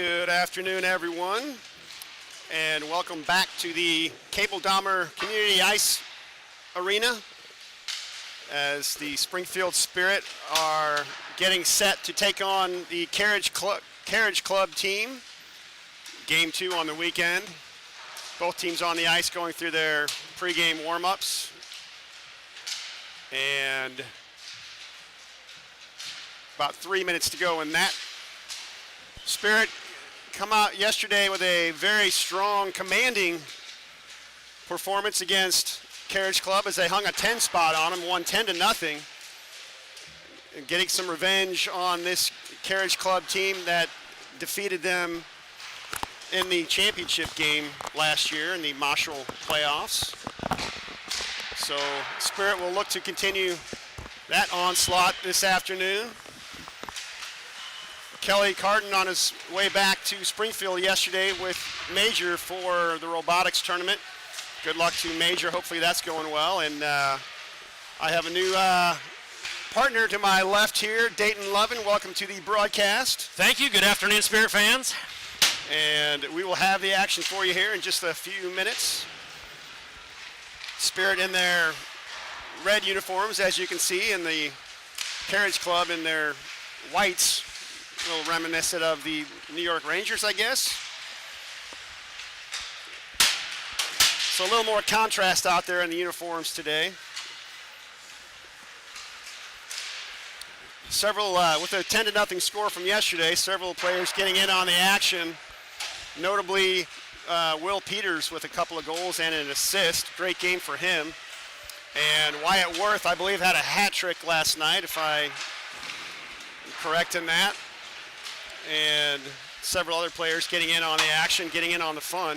Good afternoon, everyone, and welcome back to the Cable Dahmer Community Ice Arena as the Springfield Spirit are getting set to take on the Carriage Club team. Game 2 on the weekend. Both teams on the ice going through their pregame warm-ups. And about 3 minutes to go in that. Spirit come out yesterday with a very strong, commanding performance against Carriage Club as they hung a 10 spot on them, won 10-0. And getting some revenge on this Carriage Club team that defeated them in the championship game last year in the Marshall playoffs. So Spirit will look to continue that onslaught this afternoon. Kelly Carton on his way back to Springfield yesterday with Major for the robotics tournament. Good luck to Major. Hopefully that's going well. And I have a new partner to my left here, Dayton Lovin. Welcome to the broadcast. Thank you. Good afternoon, Spirit fans. And we will have the action for you here in just a few minutes. Spirit in their red uniforms, as you can see, and the Carriage Club in their whites. A little reminiscent of the New York Rangers, I guess. So a little more contrast out there in the uniforms today. Several, with a 10-0 score from yesterday, several players getting in on the action. Notably, Will Peters with a couple of goals and an assist. Great game for him. And Wyatt Worth, I believe, had a hat trick last night, if I'm correct in that. And several other players getting in on the action, getting in on the fun.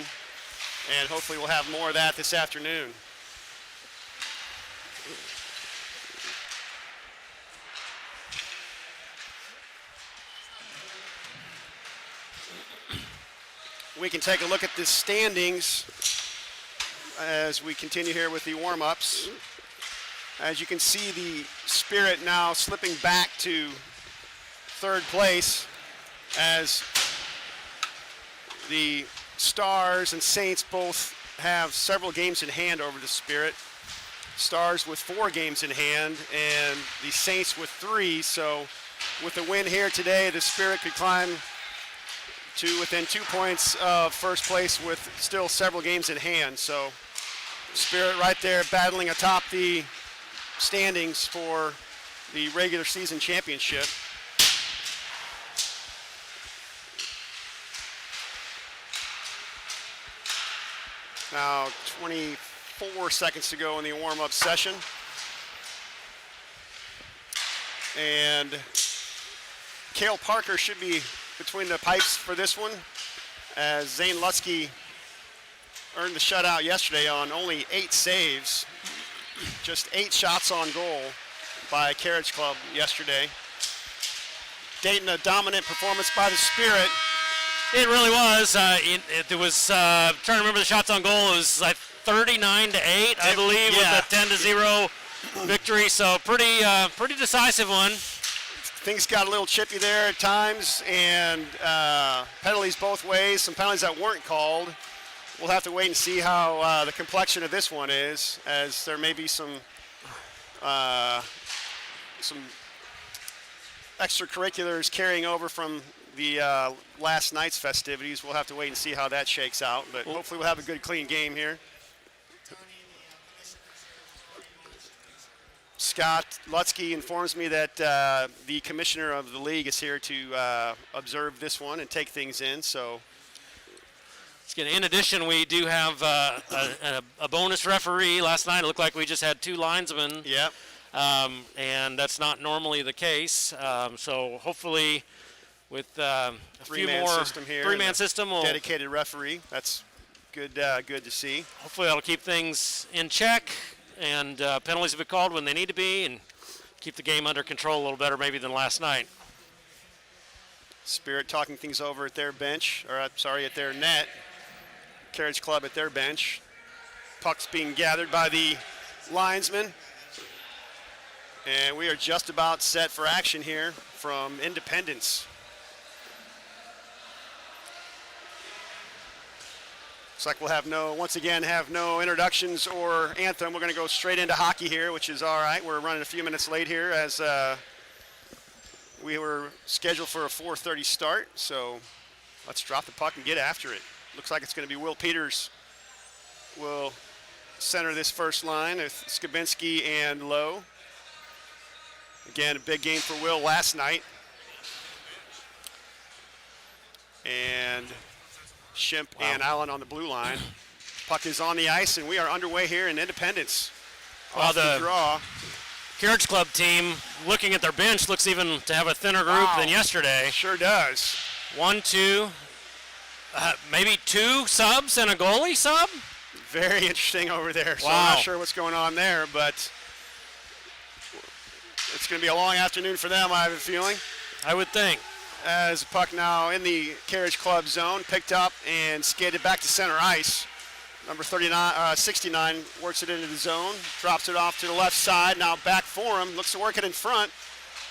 And hopefully we'll have more of that this afternoon. We can take a look at the standings as we continue here with the warm-ups. As you can see, the Spirit now slipping back to third place as the Stars and Saints both have several games in hand over the Spirit. Stars with 4 games in hand and the Saints with 3. So with a win here today, the Spirit could climb to within 2 points of first place with still several games in hand. So Spirit right there battling atop the standings for the regular season championship. Now 24 seconds to go in the warm-up session. And Cale Parker should be between the pipes for this one, as Zane Lutsky earned the shutout yesterday on only 8 saves. Just 8 shots on goal by Carriage Club yesterday. Dayton, a dominant performance by the Spirit. It really was. It was trying to remember the shots on goal. It was like 39-8, I believe, yeah, with a 10-0 victory. So pretty decisive one. Things got a little chippy there at times, and penalties both ways. Some penalties that weren't called. We'll have to wait and see how the complexion of this one is, as there may be some extracurriculars carrying over from the last night's festivities. We'll have to wait and see how that shakes out, but hopefully we'll have a good, clean game here. Scott Lutsky informs me that the commissioner of the league is here to observe this one and take things in. So, in addition, we do have a bonus referee. Last night it looked like we just had 2 linesmen. Yep. And that's not normally the case. So hopefully, with a few more system here, 3-man system, we'll dedicated referee. That's good. Good to see. Hopefully, that'll keep things in check, and penalties will be called when they need to be, and keep the game under control a little better maybe than last night. Spirit talking things over at their bench, or at their net. Carriage Club at their bench. Pucks being gathered by the linesmen. And we are just about set for action here from Independence. Looks like we'll have once again, no introductions or anthem. We're going to go straight into hockey here, which is all right. We're running a few minutes late here as we were scheduled for a 4:30 start. So let's drop the puck and get after it. Looks like it's going to be Will Peters will center this first line with Skabinski and Lowe. Again, a big game for Will last night. And Shimp and Allen on the blue line. Puck is on the ice, and we are underway here in Independence. Off the draw. Carriage Club team, looking at their bench, looks even to have a thinner group than yesterday. Sure does. 1, 2, maybe 2 subs and a goalie sub? Very interesting over there. So wow. I'm not sure what's going on there, but it's going to be a long afternoon for them, I have a feeling. I would think. As the puck now in the Carriage Club zone, picked up and skated back to center ice. Number 69 works it into the zone, drops it off to the left side. Now back for him, looks to work it in front,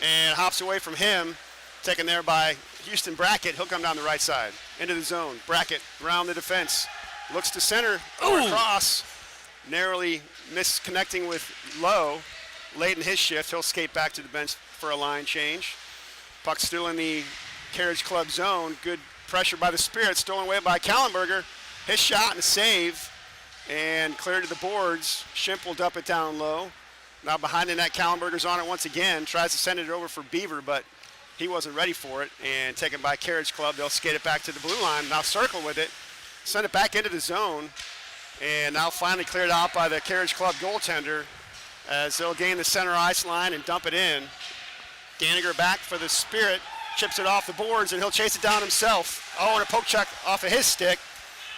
and hops away from him. Taken there by Houston Brackett. He'll come down the right side into the zone. Brackett around the defense, looks to center, across, narrowly misconnecting with Lowe. Late in his shift, he'll skate back to the bench for a line change. Puck still in the Carriage Club zone. Good pressure by the Spirit, stolen away by Kallenberger. His shot and a save, and cleared to the boards. Shimp will dump it down low. Now behind the net, Kallenberger's on it once again. Tries to send it over for Beaver, but he wasn't ready for it. And taken by Carriage Club, they'll skate it back to the blue line. Now circle with it, send it back into the zone, and now finally cleared out by the Carriage Club goaltender as they'll gain the center ice line and dump it in. Daniger back for the Spirit, chips it off the boards, and he'll chase it down himself. Oh, and a poke check off of his stick.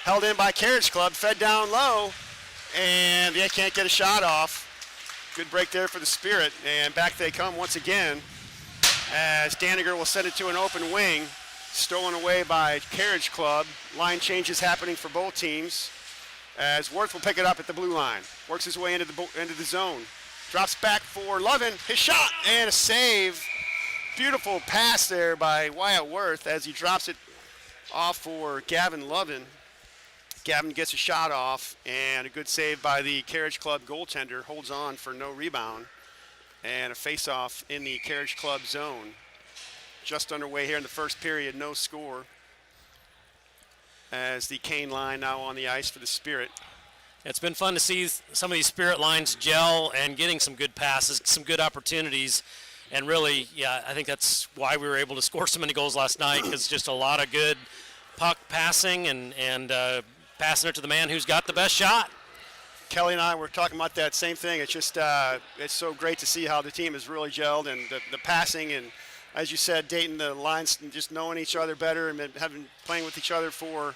Held in by Carriage Club, fed down low, and they can't get a shot off. Good break there for the Spirit, and back they come once again as Daniger will send it to an open wing, stolen away by Carriage Club. Line changes happening for both teams as Worth will pick it up at the blue line. Works his way into the zone. Drops back for Lovin, his shot, and a save. Beautiful pass there by Wyatt Worth as he drops it off for Gavin Lovin. Gavin gets a shot off, and a good save by the Carriage Club goaltender. Holds on for no rebound, and a face-off in the Carriage Club zone. Just underway here in the first period, no score. As the Kane line now on the ice for the Spirit. It's been fun to see some of these Spirit lines gel and getting some good passes, some good opportunities. And really, yeah, I think that's why we were able to score so many goals last night, because just a lot of good puck passing and passing it to the man who's got the best shot. Kelly and I were talking about that same thing. It's just it's so great to see how the team has really gelled, and the passing, and as you said, Dayton, the lines just knowing each other better and having playing with each other for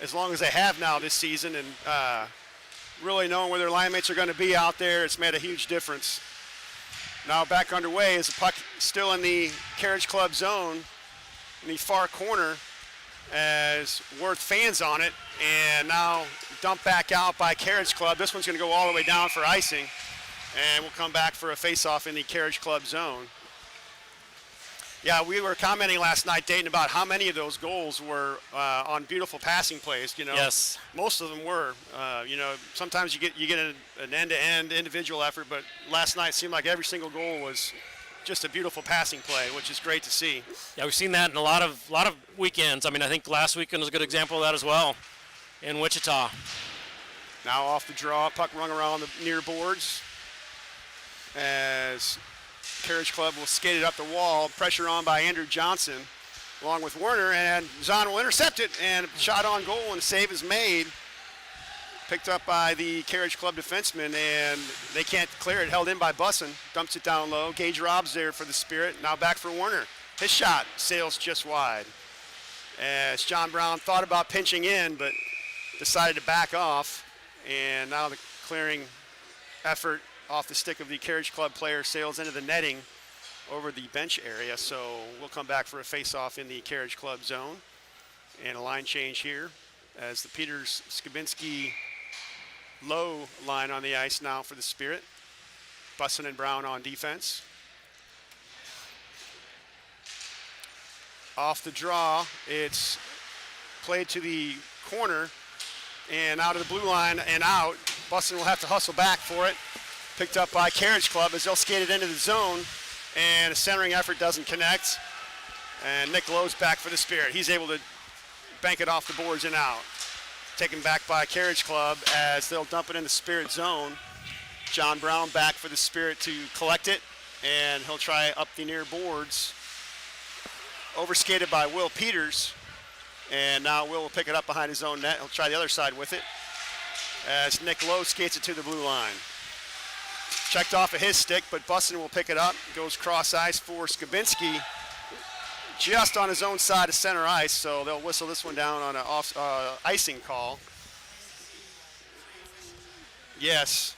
as long as they have now this season, and really knowing where their line mates are going to be out there. It's made a huge difference. Now back underway is the puck still in the Carriage Club zone in the far corner as Worth fans on it, and now dumped back out by Carriage Club. This one's going to go all the way down for icing, and we'll come back for a face-off in the Carriage Club zone. Yeah, we were commenting last night, Dayton, about how many of those goals were on beautiful passing plays. You know, yes, most of them were. You know, sometimes you get an end-to-end individual effort, but last night seemed like every single goal was just a beautiful passing play, which is great to see. Yeah, we've seen that in a lot of weekends. I mean, I think last weekend was a good example of that as well in Wichita. Now off the draw, puck rung around the near boards as Carriage Club will skate it up the wall. Pressure on by Andrew Johnson along with Werner, and Zahn will intercept it, and shot on goal, and a save is made. Picked up by the Carriage Club defenseman, and they can't clear it. Held in by Bussin. Dumps it down low. Gage Rob's there for the Spirit. Now back for Werner. His shot sails just wide. As John Brown thought about pinching in, but decided to back off. And now the clearing effort off the stick of the Carriage Club player sails into the netting over the bench area. So we'll come back for a face-off in the Carriage Club zone. And a line change here as the Peters Skabinski Low line on the ice now for the Spirit. Bussin and Brown on defense. Off the draw, it's played to the corner, and out of the blue line and out. Buston will have to hustle back for it. Picked up by Carriage Club as they'll skate it into the zone, and a centering effort doesn't connect. And Nick Lowe's back for the Spirit. He's able to bank it off the boards and out. Taken back by Carriage Club as they'll dump it in the Spirit zone. John Brown back for the Spirit to collect it, and he'll try up the near boards. Overskated by Will Peters, and now Will pick it up behind his own net. He'll try the other side with it as Nick Lowe skates it to the blue line. Checked off of his stick, but Buston will pick it up. Goes cross ice for Skabinski, just on his own side of center ice, so they'll whistle this one down on an icing call. Yes,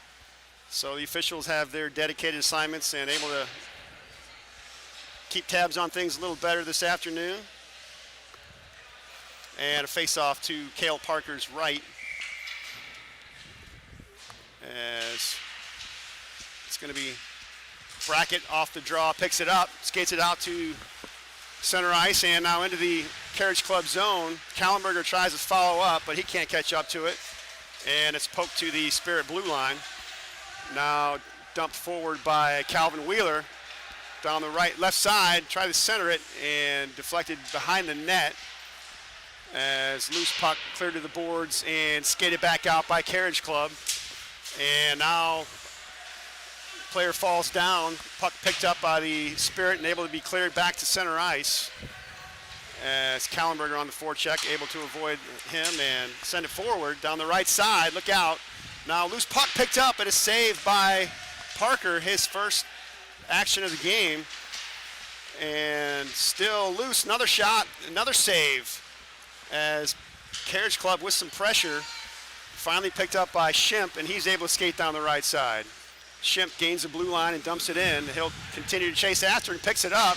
so the officials have their dedicated assignments and able to keep tabs on things a little better this afternoon. And a face-off to Cale Parker's right, as it's going to be Brackett off the draw, picks it up, skates it out to center ice, and now into the Carriage Club zone. Kallenberger tries to follow up, but he can't catch up to it, and it's poked to the Spirit blue line. Now dumped forward by Calvin Wheeler down the left side, try to center it, and deflected behind the net as loose puck cleared to the boards and skated back out by Carriage Club. And now player falls down, puck picked up by the Spirit and able to be cleared back to center ice as Kallenberger on the forecheck, able to avoid him and send it forward down the right side. Look out. Now loose puck picked up and is saved by Parker, his first action of the game. And still loose, another shot, another save as Carriage Club with some pressure. Finally picked up by Schimpf, and he's able to skate down the right side. Schimpf gains the blue line and dumps it in. He'll continue to chase after and picks it up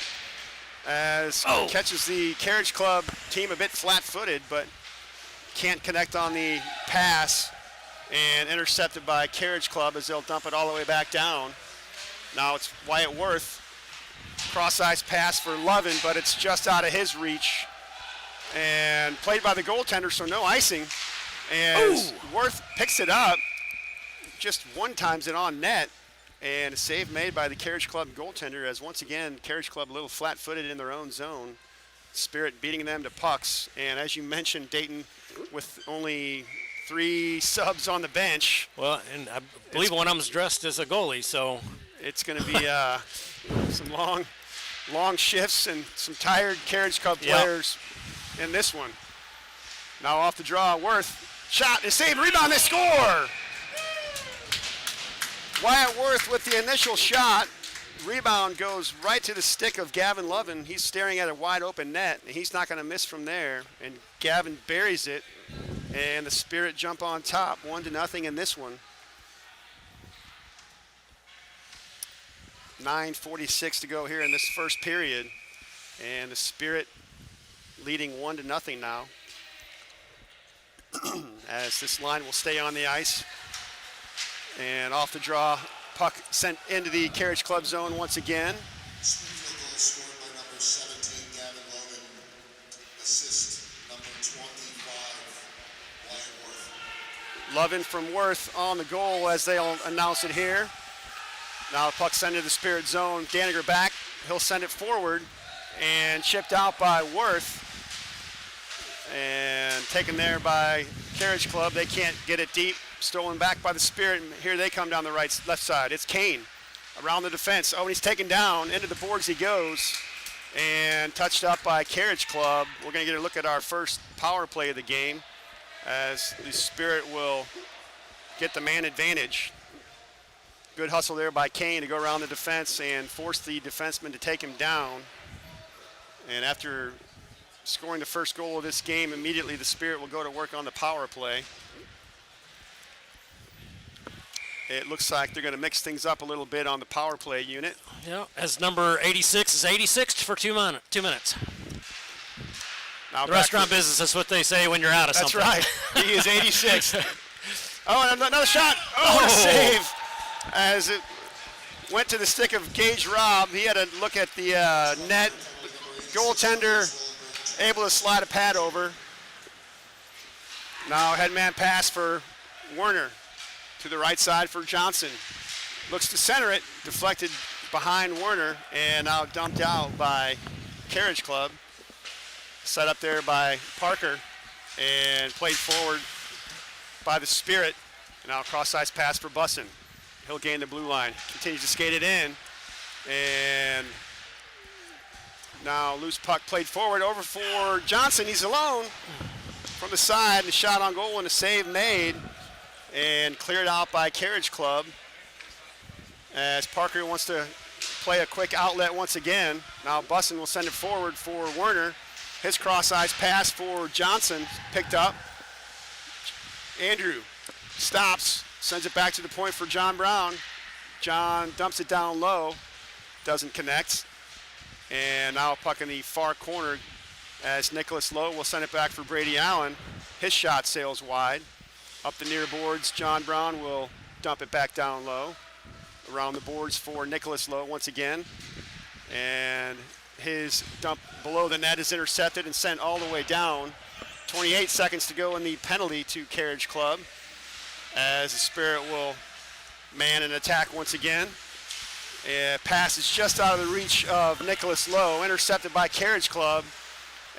as catches the Carriage Club team a bit flat-footed, but can't connect on the pass, and intercepted by Carriage Club as they'll dump it all the way back down. Now it's Wyatt Worth. Cross-ice pass for Lovin, but it's just out of his reach. And played by the goaltender, so no icing. As Worth picks it up, just one times it on net, and a save made by the Carriage Club goaltender as once again Carriage Club a little flat-footed in their own zone. Spirit beating them to pucks, and as you mentioned, Dayton with only 3 subs on the bench. Well, and I believe one of them's dressed as a goalie, so it's going to be some long shifts and some tired Carriage Club players in this one. Now off the draw, Worth. Shot is saved, rebound, they score! Wyatt Worth with the initial shot. Rebound goes right to the stick of Gavin Lovin. He's staring at a wide open net, and he's not going to miss from there. And Gavin buries it, and the Spirit jump on top, 1-0 in this one. 9:46 to go here in this first period, and the Spirit leading 1-0 now. As this line will stay on the ice. And off the draw, puck sent into the Carriage Club zone once again. Springfield goal scored by number 17, Gavin Logan. Assist number 25, Wyatt Worth. Lovin from Worth on the goal as they'll announce it here. Now the puck sent into the Spirit zone. Daniger back. He'll send it forward and chipped out by Worth. And taken there by Carriage Club. They can't get it deep. Stolen back by the Spirit, and here they come down the left side. It's Kane around the defense. Oh, and he's taken down. Into the boards he goes, and touched up by Carriage Club. We're going to get a look at our first power play of the game as the Spirit will get the man advantage. Good hustle there by Kane to go around the defense and force the defenseman to take him down. And after scoring the first goal of this game, immediately the Spirit will go to work on the power play. It looks like they're going to mix things up a little bit on the power play unit. Yeah, as number 86 is 86 for 2 minutes. Now the restaurant business, that's what they say when you're out of something. That's right. He is 86. Oh, and another shot. Oh, save. As it went to the stick of Gage Robb. He had a look at the net. Goaltender able to slide a pad over. Now headman pass for Werner. To the right side for Johnson. Looks to center it, deflected behind Werner, and now dumped out by Carriage Club. Set up there by Parker, and played forward by the Spirit. Now cross-ice pass for Bussin. He'll gain the blue line. Continues to skate it in, and now loose puck played forward over for Johnson. He's alone from the side, and a shot on goal and a save made, and cleared out by Carriage Club as Parker wants to play a quick outlet once again. Now Bussin will send it forward for Werner. His cross-ice pass for Johnson picked up. Andrew stops, sends it back to the point for John Brown. John dumps it down low, doesn't connect. And now puck in the far corner as Nicholas Lowe will send it back for Brady Allen. His shot sails wide. Up the near boards, John Brown will dump it back down low. Around the boards for Nicholas Lowe once again. And his dump below the net is intercepted and sent all the way down. 28 seconds to go in the penalty to Carriage Club as the Spirit will man an attack once again. Pass is just out of the reach of Nicholas Lowe, intercepted by Carriage Club,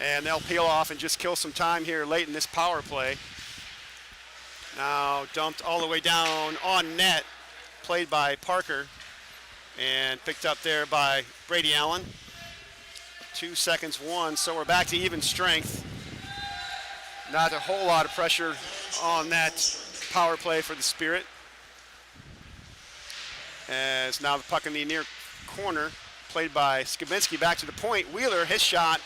and they'll peel off and just kill some time here late in this power play. Now dumped all the way down on net, played by Parker, and picked up there by Brady Allen. 2 seconds, 1, so we're back to even strength. Not a whole lot of pressure on that power play for the Spirit. As now the puck in the near corner, played by Skabinski back to the point. Wheeler, his shot,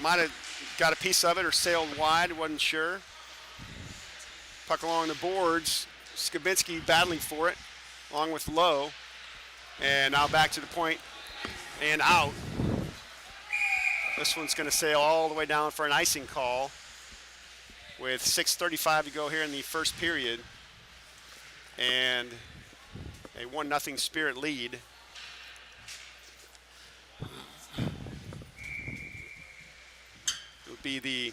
might have got a piece of it or sailed wide, wasn't sure. Puck along the boards, Skabinski battling for it, along with Lowe. And now back to the point and out. This one's going to sail all the way down for an icing call with 6:35 to go here in the first period. And a 1-0 Spirit lead. It would be the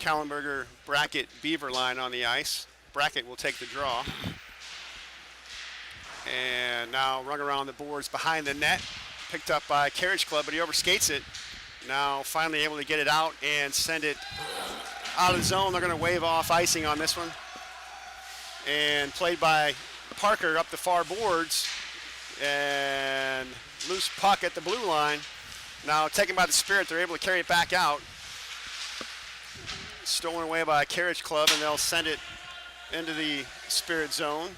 Kallenberger Brackett Beaver line on the ice. Brackett will take the draw. And now run around the boards behind the net. Picked up by Carriage Club, but he overskates it. Now finally able to get it out and send it out of the zone. They're going to wave off icing on this one. And played by Parker up the far boards. And loose puck at the blue line. Now taken by the Spirit, they're able to carry it back out. Stolen away by Carriage Club, and they'll send it into the Spirit zone.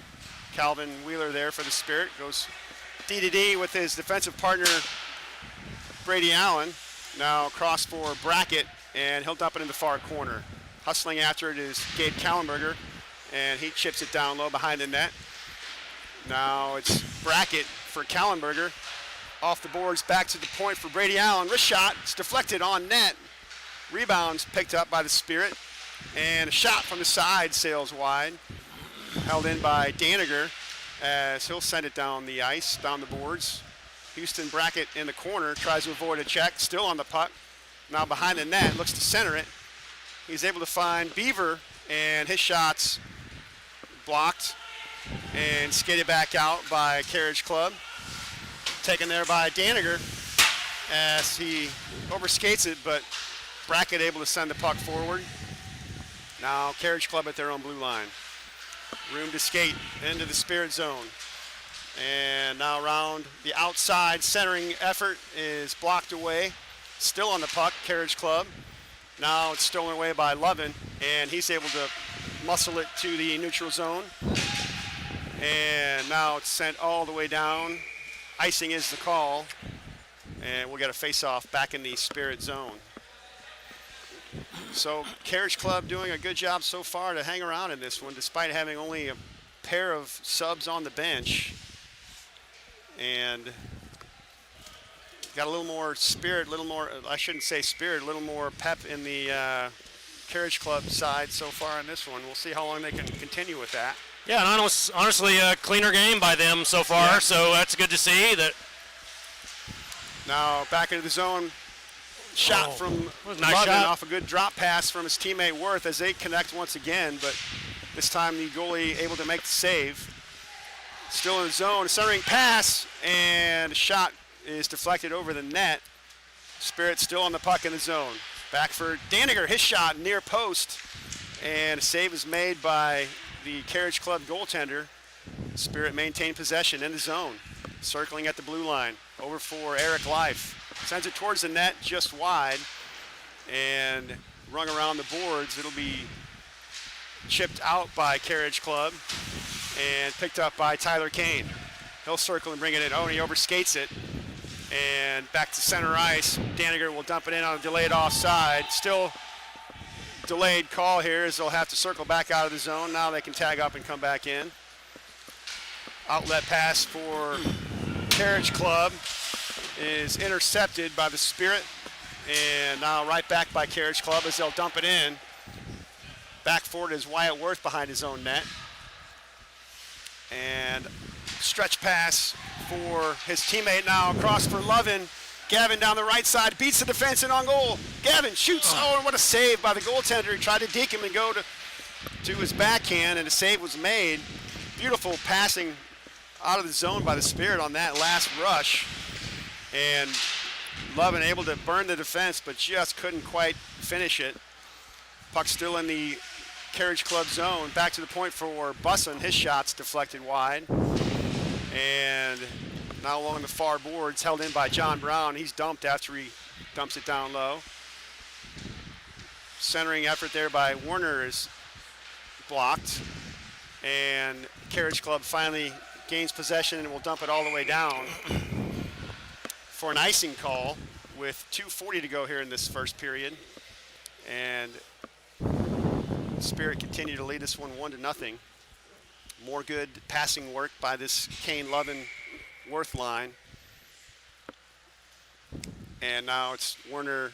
Calvin Wheeler there for the Spirit. Goes D with his defensive partner, Brady Allen. Now cross for Brackett, and he'll dump it in the far corner. Hustling after it is Gabe Kallenberger, and he chips it down low behind the net. Now it's Brackett for Kallenberger. Off the boards, back to the point for Brady Allen. Wrist shot, it's deflected on net. Rebounds picked up by the Spirit, and a shot from the side sails wide. Held in by Daniger as he'll send it down the ice, down the boards. Houston Brackett in the corner, tries to avoid a check, still on the puck. Now behind the net, looks to center it. He's able to find Beaver, and his shot's blocked and skated back out by Carriage Club. Taken there by Daniger as he overskates it, but Brackett able to send the puck forward. Now Carriage Club at their own blue line. Room to skate into the Spirit zone. And now around the outside, centering effort is blocked away. Still on the puck, Carriage Club. Now it's stolen away by Lovin, and he's able to muscle it to the neutral zone. And now it's sent all the way down. Icing is the call, and we'll get a face-off back in the Spirit zone. So Carriage Club doing a good job so far to hang around in this one, despite having only a pair of subs on the bench. And got a little more spirit, a little more, I shouldn't say spirit, a little more pep in the Carriage Club side so far in this one. We'll see how long they can continue with that. Yeah, and honestly, a cleaner game by them so far, Yeah. so that's good to see. That. Now back into the zone shot from was a nice Lovin shot. off a good drop pass from his teammate Worth as they connect once again, but this time the goalie able to make the save. Still in the zone, centering pass, and a shot is deflected over the net. Spirit still on the puck in the zone. Back for Daniger, his shot near post, and a save is made by the Carriage Club goaltender. Spirit maintained possession in the zone, circling at the blue line. Over for Eric Life. Sends it towards the net, just wide, and rung around the boards. It'll be chipped out by Carriage Club and picked up by Tyler Kane. He'll circle and bring it in. Oh, and he overskates it. And back to center ice. Daniger will dump it in on a delayed offside. Still delayed call here as they'll have to circle back out of the zone. Now they can tag up and come back in. Outlet pass for Carriage Club is intercepted by the Spirit. And now right back by Carriage Club as they'll dump it in. Back forward is Wyatt Worth behind his own net. And stretch pass for his teammate now across for Lovin. Gavin down the right side, beats the defense and on goal. Gavin shoots, oh, and what a save by the goaltender. He tried to deke him and go to his backhand, and a save was made. Beautiful passing out of the zone by the Spirit on that last rush. And Lovin able to burn the defense, but just couldn't quite finish it. Puck still in the Carriage Club zone. Back to the point for Bussin. His shot's deflected wide. And now along the far boards, held in by John Brown. He's dumped after he dumps it down low. Centering effort there by Warner is blocked. And Carriage Club finally gains possession and will dump it all the way down for an icing call with 2:40 to go here in this first period. And Spirit continue to lead this one 1-0. More good passing work by this Kane Lovin Worth line. And now it's Werner,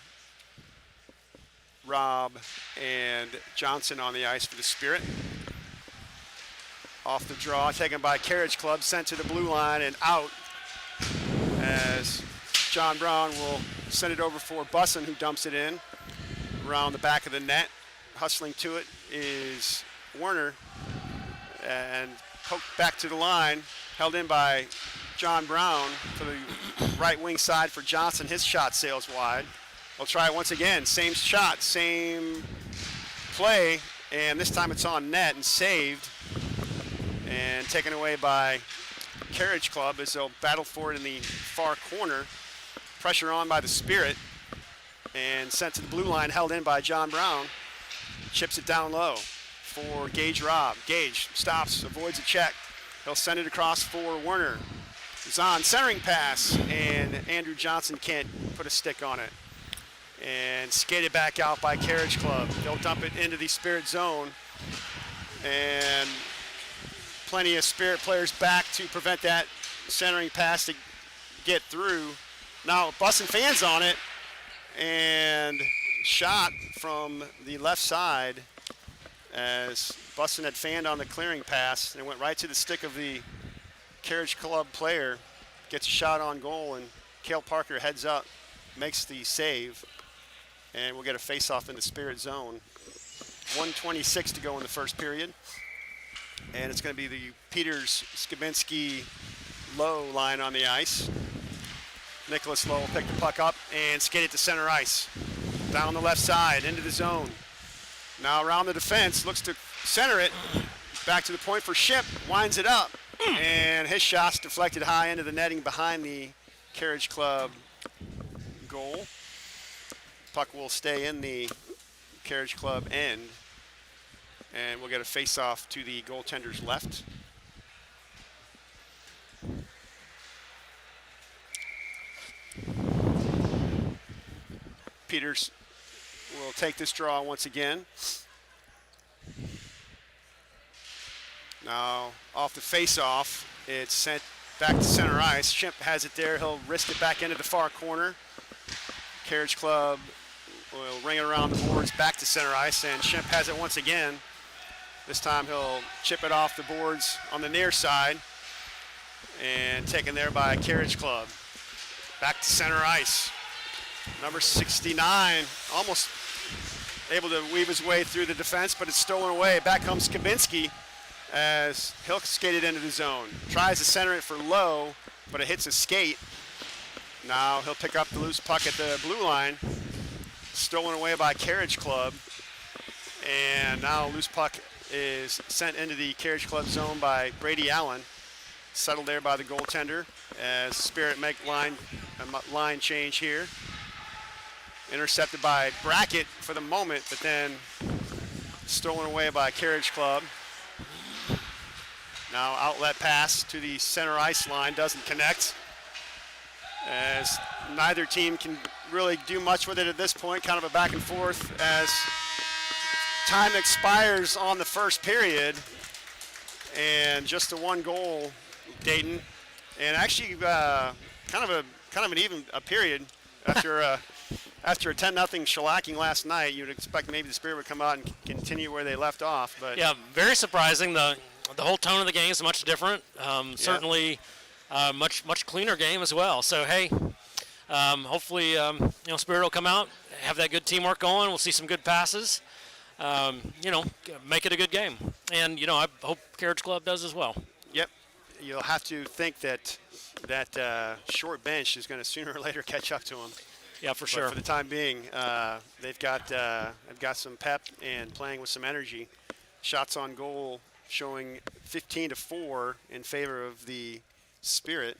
Robb, and Johnson on the ice for the Spirit. Off the draw, taken by Carriage Club, sent to the blue line and out as John Brown will send it over for Bussin, who dumps it in around the back of the net. Hustling to it is Werner, and poked back to the line, held in by John Brown to the right wing side for Johnson. His shot sails wide. We'll try it once again. Same shot, same play, and this time it's on net and saved and taken away by Carriage Club as they'll battle for it in the far corner. Pressure on by the Spirit and sent to the blue line, held in by John Brown. Chips it down low for Gage Robb. Gage stops, avoids a check. He'll send it across for Werner. Zahn centering pass, and Andrew Johnson can't put a stick on it. And skated back out by Carriage Club. They'll dump it into the Spirit zone. And plenty of Spirit players back to prevent that centering pass to get through. Now Bussin fans on it, and shot from the left side as Bussin had fanned on the clearing pass, and it went right to the stick of the Carriage Club player. Gets a shot on goal, and Cale Parker heads up, makes the save, and we'll get a face-off in the Spirit zone. 1:26 to go in the first period, and it's going to be the Peters, Skabinski, Lowe line on the ice. Nicholas Lowe will pick the puck up and skate it to center ice. Down the left side, into the zone. Now around the defense, looks to center it. Back to the point for Ship, winds it up. And his shot's deflected high into the netting behind the Carriage Club goal. Puck will stay in the Carriage Club end. And we'll get a face-off to the goaltender's left. Peters will take this draw once again. Now off the face-off, it's sent back to center ice. Shimp has it there. He'll wrist it back into the far corner. Carriage Club will ring it around the boards back to center ice, and Shimp has it once again. This time he'll chip it off the boards on the near side and taken there by Carriage Club. Back to center ice. Number 69, almost able to weave his way through the defense, but it's stolen away. Back comes Kabinski as he'll skate it into the zone. Tries to center it for low, but it hits his skate. Now he'll pick up the loose puck at the blue line. Stolen away by Carriage Club. And now loose puck is sent into the Carriage Club zone by Brady Allen. Settled there by the goaltender as Spirit make line change here. Intercepted by Brackett for the moment, but then stolen away by Carriage Club. Now outlet pass to the center ice line, doesn't connect, as neither team can really do much with it at this point. Kind of a back and forth as time expires on the first period, and just a one goal, Dayton, and actually kind of an even period after a 10-0 shellacking last night. You'd expect maybe the Spirit would come out and continue where they left off, but yeah, very surprising. The whole tone of the game is much different. Certainly, much cleaner game as well. So hey, hopefully Spirit will come out, have that good teamwork going. We'll see some good passes. Make it a good game, and I hope Carriage Club does as well. Yep, you'll have to think that short bench is going to sooner or later catch up to them. Yeah, for But sure. for the time being, they've got some pep and playing with some energy. Shots on goal showing 15-4 in favor of the Spirit.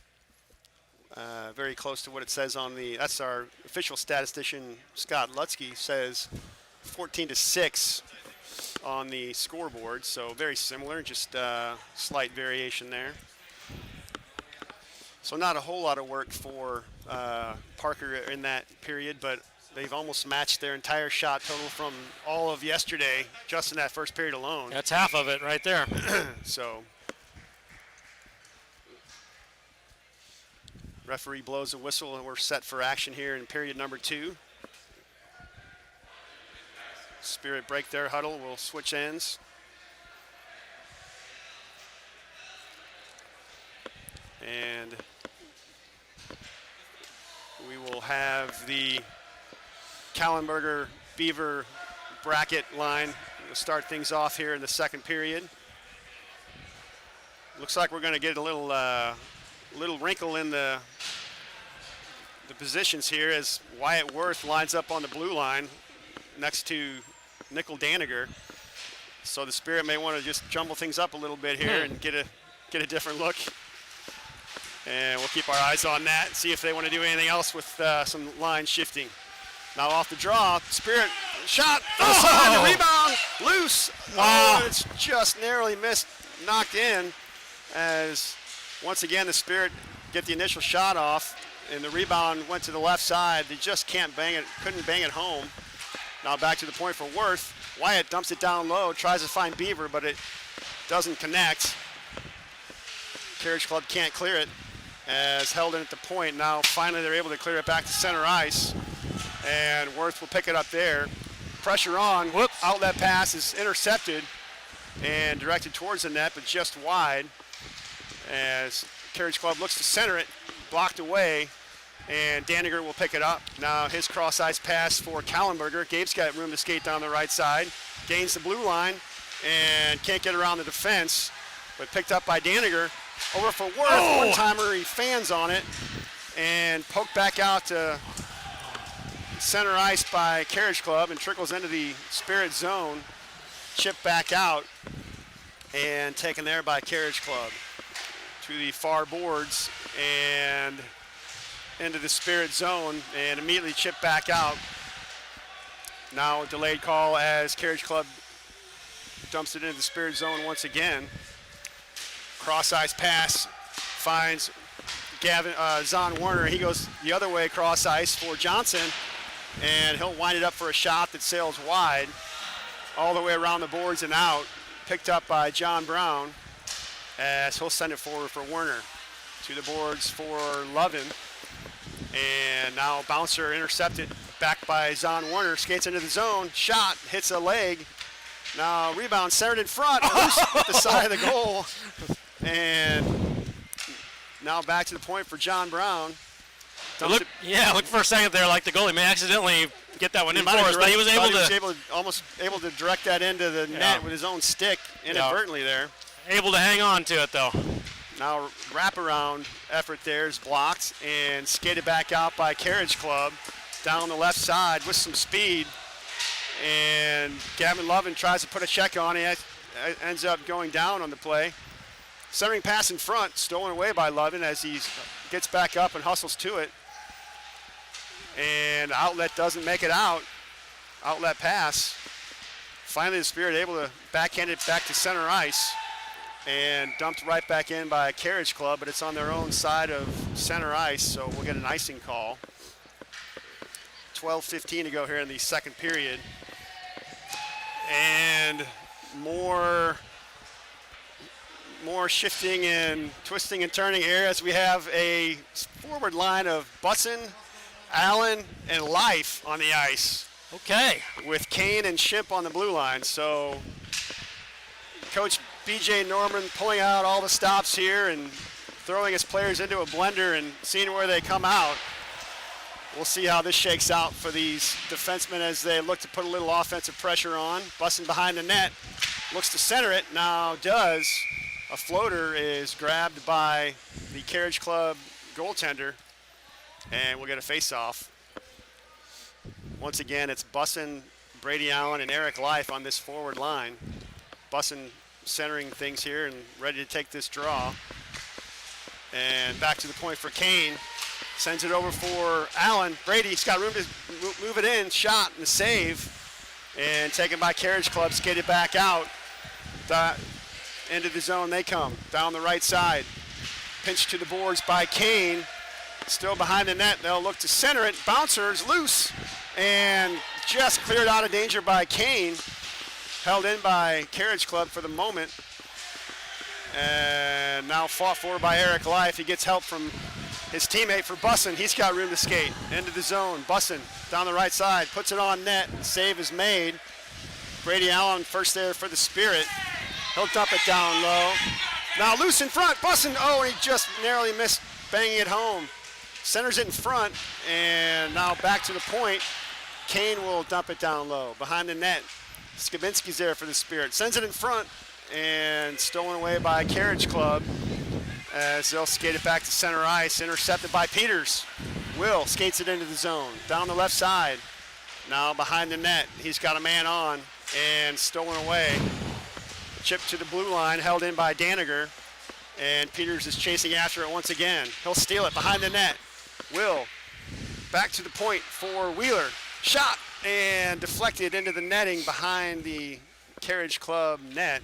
Very close to what it says on that's our official statistician, Scott Lutsky, says 14-6 on the scoreboard. So very similar, just slight variation there. So not a whole lot of work for Parker in that period, but they've almost matched their entire shot total from all of yesterday just in that first period alone. That's half of it right there. So referee blows a whistle and we're set for action here in period number 2. Spirit break their huddle. We'll switch ends. And we will have the Kallenberger Beaver bracket line. We'll start things off here in the second period. Looks like we're going to get a little wrinkle in the positions here as Wyatt Worth lines up on the blue line next to Nickel Daniger. So the Spirit may want to just jumble things up a little bit here and get a different look. And we'll keep our eyes on that and see if they want to do anything else with some line shifting. Now off the draw, Spirit shot, the rebound, loose. Wow. Oh, it's just narrowly missed, knocked in, as once again the Spirit get the initial shot off, and the rebound went to the left side. They just couldn't bang it home. Now back to the point for Worth. Wyatt dumps it down low, tries to find Beaver, but it doesn't connect. Carriage Club can't clear it as held in at the point. Now finally they're able to clear it back to center ice, and Worth will pick it up there. Pressure on, outlet pass is intercepted and directed towards the net, but just wide as Carriage Club looks to center it, blocked away, and Daniger will pick it up. Now his cross ice pass for Kallenberger. Gabe's got room to skate down the right side, gains the blue line, and can't get around the defense, but picked up by Daniger. Over for Worth, one-timer, he fans on it, and poked back out to center ice by Carriage Club and trickles into the Spirit zone. Chipped back out and taken there by Carriage Club to the far boards and into the Spirit zone and immediately chipped back out. Now a delayed call as Carriage Club dumps it into the Spirit zone once again. Cross ice pass finds Zahn Warner. He goes the other way cross ice for Johnson, and he'll wind it up for a shot that sails wide all the way around the boards and out. Picked up by John Brown as he'll send it forward for Warner. To the boards for Lovin. And now bouncer intercepted back by Zahn Warner. Skates into the zone. Shot hits a leg. Now rebound centered in front. Loose at the side of the goal. And now back to the point for John Brown. Yeah, look for a second there, like the goalie may accidentally get that one in for Might have us, but he was able almost able to direct that into the net with his own stick inadvertently there. able to hang on to it though. Now wraparound effort there is blocked and skated back out by Carriage Club down the left side with some speed. And Gavin Lovin tries to put a check on it, ends up going down on the play. Centering pass in front, stolen away by Lovin as he gets back up and hustles to it. And outlet doesn't make it out. Outlet pass. Finally the Spirit able to backhand it back to center ice and dumped right back in by Carriage Club, but it's on their own side of center ice, so we'll get an icing call. 12:15 to go here in the second period. And more shifting and twisting and turning here as we have a forward line of Bussin, Allen, and Life on the ice. Okay. With Kane and Shimp on the blue line. So Coach BJ Norman pulling out all the stops here and throwing his players into a blender and seeing where they come out. We'll see how this shakes out for these defensemen as they look to put a little offensive pressure on. Bussin behind the net, looks to center it, now does. A floater is grabbed by the Carriage Club goaltender, and we'll get a face-off. Once again, it's Bussin, Brady Allen, and Eric Life on this forward line. Bussin centering things here and ready to take this draw. And back to the point for Kane. Sends it over for Allen. Brady's got room to move it in. Shot and a save. And taken by Carriage Club. Skated back out. Into the zone they come. Down the right side. Pinched to the boards by Kane. Still behind the net. They'll look to center it. Bouncer's loose. And just cleared out of danger by Kane. Held in by Carriage Club for the moment. And now fought for by Eric Life. He gets help from his teammate for Bussin. He's got room to skate. Into the zone. Bussin down the right side. Puts it on net. Save is made. Brady Allen first there for the Spirit. He'll dump it down low. Now loose in front. Bussin. Oh, and he just narrowly missed banging it home. Centers it in front. And now back to the point. Kane will dump it down low. Behind the net. Skabinski's there for the Spirit. Sends it in front. And stolen away by Carriage Club. As they'll skate it back to center ice, intercepted by Peters. Will skates it into the zone, down the left side. Now behind the net, he's got a man on and stolen away. Chip to the blue line, held in by Daniger. And Peters is chasing after it once again. He'll steal it behind the net. Will, back to the point for Wheeler. Shot and deflected into the netting behind the Carriage Club net.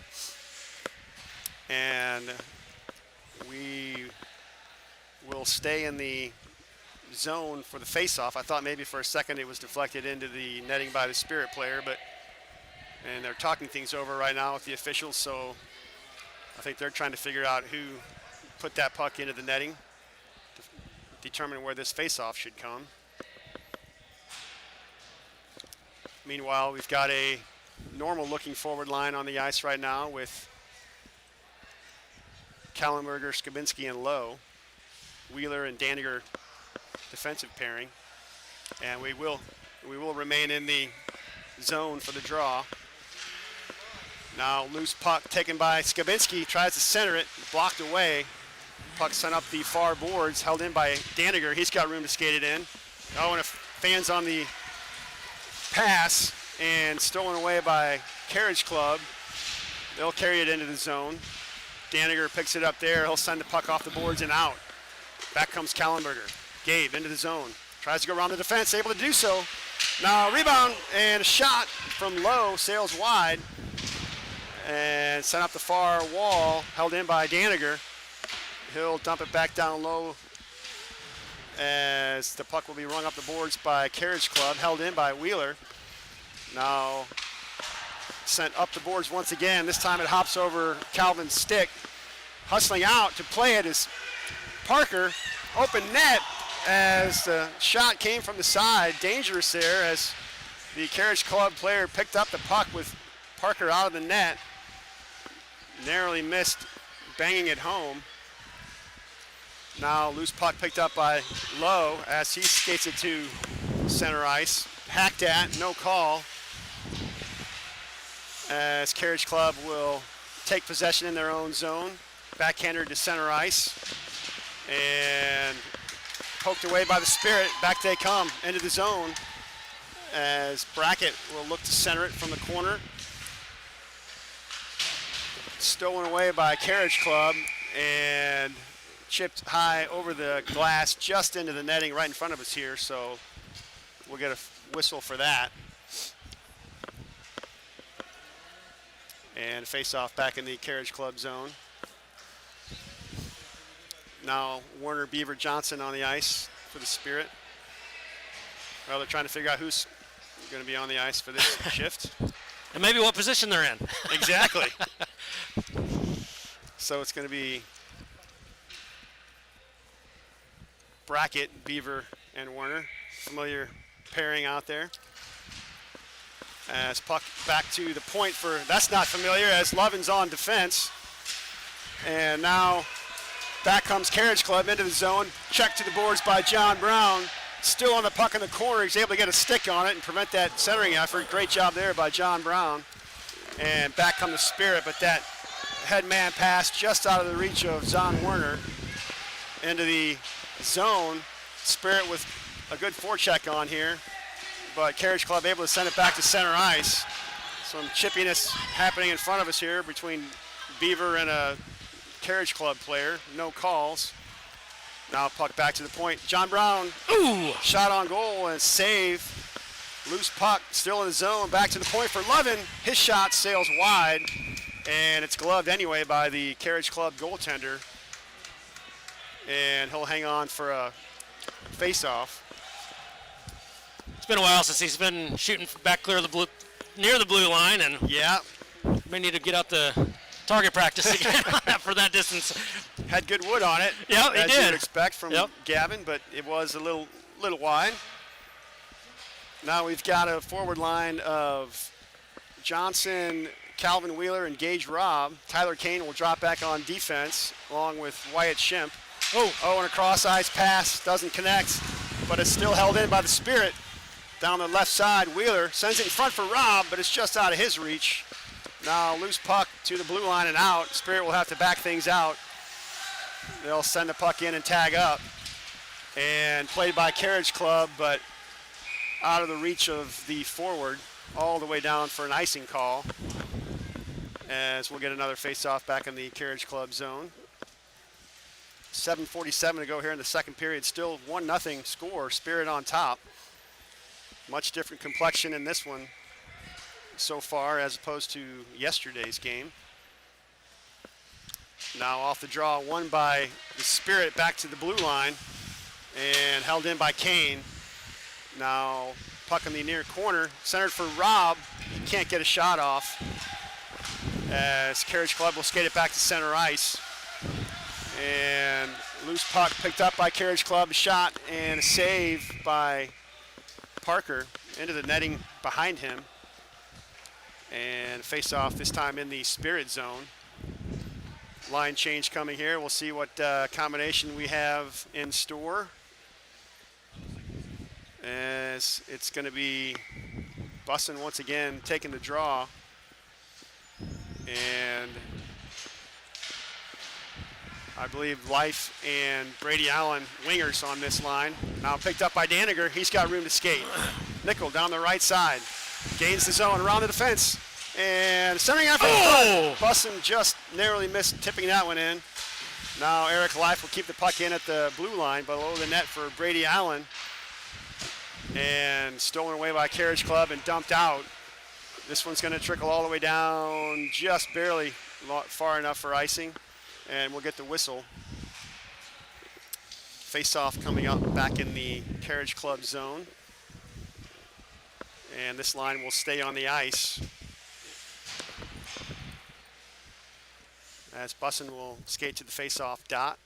And we will stay in the zone for the face-off. I thought maybe for a second it was deflected into the netting by the Spirit player, and they're talking things over right now with the officials, so I think they're trying to figure out who put that puck into the netting to determine where this face-off should come. Meanwhile, we've got a normal-looking forward line on the ice right now with Kallenberger, Skabinski, and Lowe. Wheeler and Daniger defensive pairing. And we will remain in the zone for the draw. Now loose puck taken by Skabinski, tries to center it, blocked away. Puck sent up the far boards, held in by Daniger. He's got room to skate it in. Oh, and fans on the pass and stolen away by Carriage Club. They'll carry it into the zone. Daniger picks it up there. He'll send the puck off the boards and out. Back comes Kallenberger. Gabe into the zone. Tries to go around the defense, able to do so. Now rebound and a shot from Lowe, sails wide. And sent up the far wall, held in by Daniger. He'll dump it back down low as the puck will be rung up the boards by Carriage Club, held in by Wheeler. Now sent up the boards once again. This time it hops over Calvin's stick. Hustling out to play it is Parker. Open net as the shot came from the side. Dangerous there as the Carriage Club player picked up the puck with Parker out of the net. Narrowly missed banging it home. Now loose puck picked up by Lowe as he skates it to center ice. Hacked at, no call. As Carriage Club will take possession in their own zone. Backhander to center ice. And poked away by the Spirit. Back they come into the zone as Brackett will look to center it from the corner. Stolen away by Carriage Club and chipped high over the glass just into the netting right in front of us here, so we'll get a whistle for that. And face-off back in the Carriage Club zone. Now Warner, Beaver, Johnson on the ice for the Spirit. Well, they're trying to figure out who's going to be on the ice for this shift. And maybe what position they're in. Exactly. So it's going to be Brackett, Beaver, and Warner. Familiar pairing out there. As puck back to the point for, that's not familiar, as Lovin's on defense. And now back comes Carriage Club into the zone. Checked to the boards by John Brown. Still on the puck in the corner. He's able to get a stick on it and prevent that centering effort. Great job there by John Brown. And back come the Spirit, but that head man pass just out of the reach of Zon Werner into the zone. Spirit with a good forecheck on here, but Carriage Club able to send it back to center ice. Some chippiness happening in front of us here between Beaver and a Carriage Club player. No calls. Now puck back to the point. John Brown, shot on goal and save. Loose puck, still in the zone, back to the point for Lovin. His shot sails wide, and it's gloved anyway by the Carriage Club goaltender. And he'll hang on for a face-off. It's been a while since he's been shooting back clear of the blue, near the blue line, and yeah, may need to get out the target practice again for that distance. Had good wood on it. Yeah, he as did. you'd expect from Gavin, but it was a little wide. Now we've got a forward line of Johnson, Calvin Wheeler, and Gage Robb. Tyler Kane will drop back on defense along with Wyatt Shimp. And a cross-ice pass doesn't connect, but it's still held in by the Spirit. Down the left side, Wheeler sends it in front for Robb, but it's just out of his reach. Now loose puck to the blue line and out. Spirit will have to back things out. They'll send the puck in and tag up. And played by Carriage Club, but out of the reach of the forward, all the way down for an icing call. As we'll get another face-off back in the Carriage Club zone. 7:47 to go here in the second period. Still 1-0 score. Spirit on top. Much different complexion in this one so far as opposed to yesterday's game. Now off the draw, won by the Spirit back to the blue line and held in by Kane. Now puck in the near corner, centered for Robb. He can't get a shot off as Carriage Club will skate it back to center ice. And loose puck picked up by Carriage Club, shot and a save by Parker into the netting behind him. And face off this time in the Spirit zone. Line change coming here. We'll see what combination we have in store. As it's going to be Bussin once again taking the draw. And I believe Life and Brady Allen wingers on this line. Now picked up by Daniger. He's got room to skate. Nickel down the right side. Gains the zone around the defense. And centering effort. Bussin just narrowly missed tipping that one in. Now Eric Life will keep the puck in at the blue line below the net for Brady Allen. And stolen away by Carriage Club and dumped out. This one's going to trickle all the way down, just barely far enough for icing. And we'll get the whistle. Face-off coming up back in the Carriage Club zone. And this line will stay on the ice. As Bussin will skate to the face-off dot.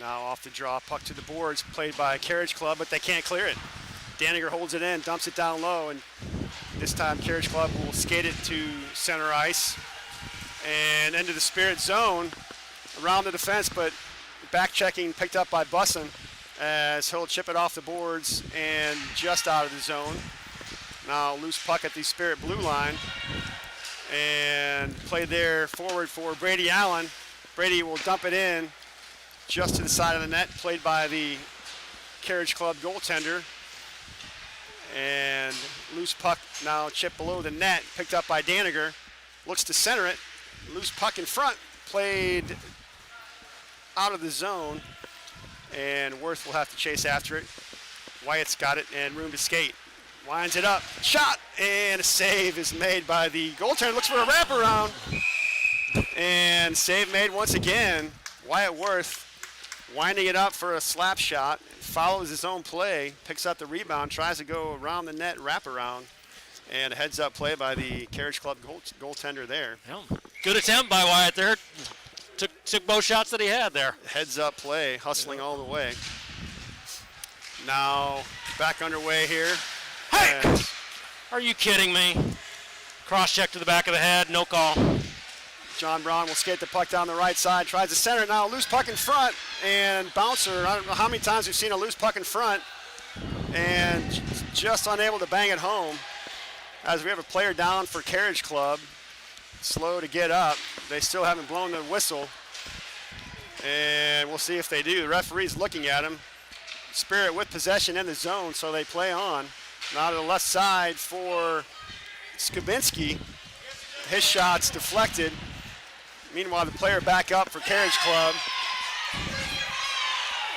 Now off the draw, puck to the boards, played by Carriage Club, but they can't clear it. Daniger holds it in, dumps it down low, and this time Carriage Club will skate it to center ice and into the Spirit zone around the defense, but back checking picked up by Bussin as he'll chip it off the boards and just out of the zone. Now loose puck at the Spirit blue line and play there forward for Brady Allen. Brady will dump it in just to the side of the net, played by the Carriage Club goaltender. And loose puck now chipped below the net, picked up by Daniger. Looks to center it. Loose puck in front, played out of the zone. And Worth will have to chase after it. Wyatt's got it and room to skate. Winds it up, shot, and a save is made by the goaltender. Looks for a wraparound. And save made once again. Wyatt Worth winding it up for a slap shot. Follows his own play, picks up the rebound, tries to go around the net, wraparound. And a heads-up play by the Carriage Club goaltender there. Yeah. Good attempt by Wyatt there. Took both shots that he had there. Heads-up play, hustling all the way. Now back underway here. Hey! Are you kidding me? Cross check to the back of the head, no call. John Braun will skate the puck down the right side, tries to center it now, loose puck in front, and bouncer. I don't know how many times we've seen a loose puck in front, and just unable to bang it home. As we have a player down for Carriage Club, slow to get up. They still haven't blown the whistle, and we'll see if they do. The referee's looking at him. Spirit with possession in the zone, so they play on. Now to the left side for Skabinski. His shot's deflected. Meanwhile, the player back up for Carriage Club.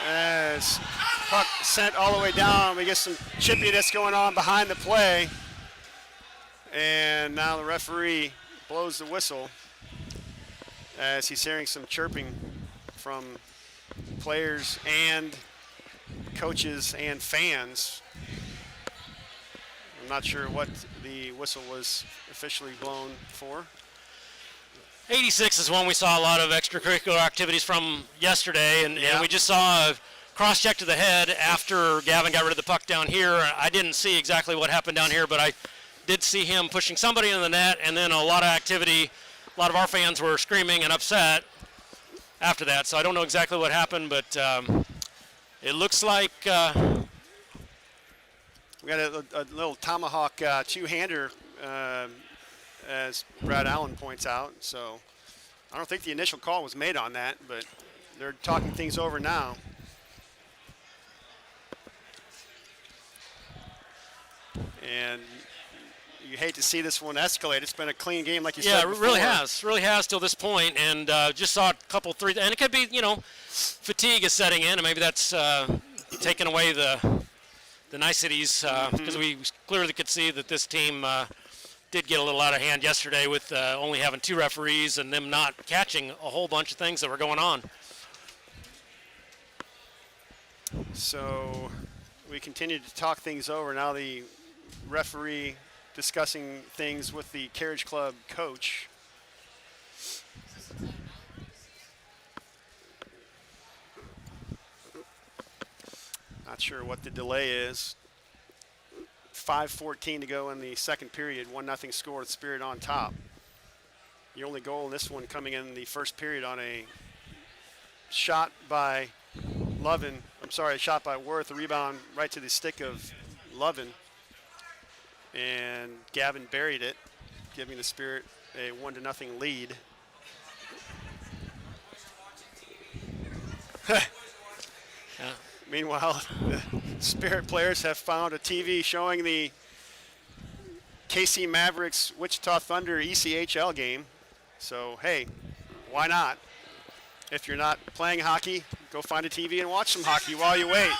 As puck sent all the way down, we get some chippiness going on behind the play. And now the referee blows the whistle as he's hearing some chirping from players and coaches and fans. I'm not sure what the whistle was officially blown for. 86 is one we saw a lot of extracurricular activities from yesterday, and we just saw a cross check to the head after Gavin got rid of the puck down here. I didn't see exactly what happened down here, but I did see him pushing somebody in the net, and then a lot of activity. A lot of our fans were screaming and upset after that, so I don't know exactly what happened, but it looks like we got a little tomahawk two-hander, as Brad Allen points out. So I don't think the initial call was made on that, but they're talking things over now. And you hate to see this one escalate. It's been a clean game, like you said before. Yeah, it really has till this point, and just saw a couple three, and it could be, fatigue is setting in, and maybe that's taking away the niceties, because we clearly could see that this team did get a little out of hand yesterday with only having two referees and them not catching a whole bunch of things that were going on. So we continue to talk things over. Now the referee discussing things with the Carriage Club coach. Not sure what the delay is. 5:14 to go in the second period. 1-0 score with Spirit on top. The only goal in this one coming in the first period on a shot by Lovin. I'm sorry, a shot by Worth. A rebound right to the stick of Lovin. And Gavin buried it, giving the Spirit a 1-0 lead. Meanwhile, the Spirit players have found a TV showing the KC Mavericks Wichita Thunder ECHL game. So, hey, why not? If you're not playing hockey, go find a TV and watch some hockey while you wait.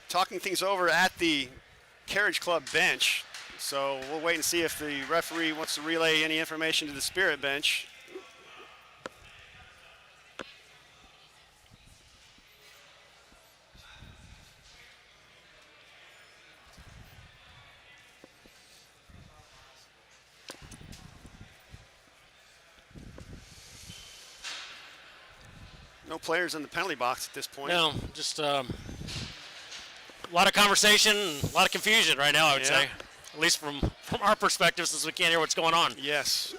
Talking things over at the Carriage Club bench. So we'll wait and see if the referee wants to relay any information to the Spirit bench. No players in the penalty box at this point. No, just A lot of conversation, a lot of confusion right now, I would Yeah. say. At least from our perspective, since we can't hear what's going on. Yes.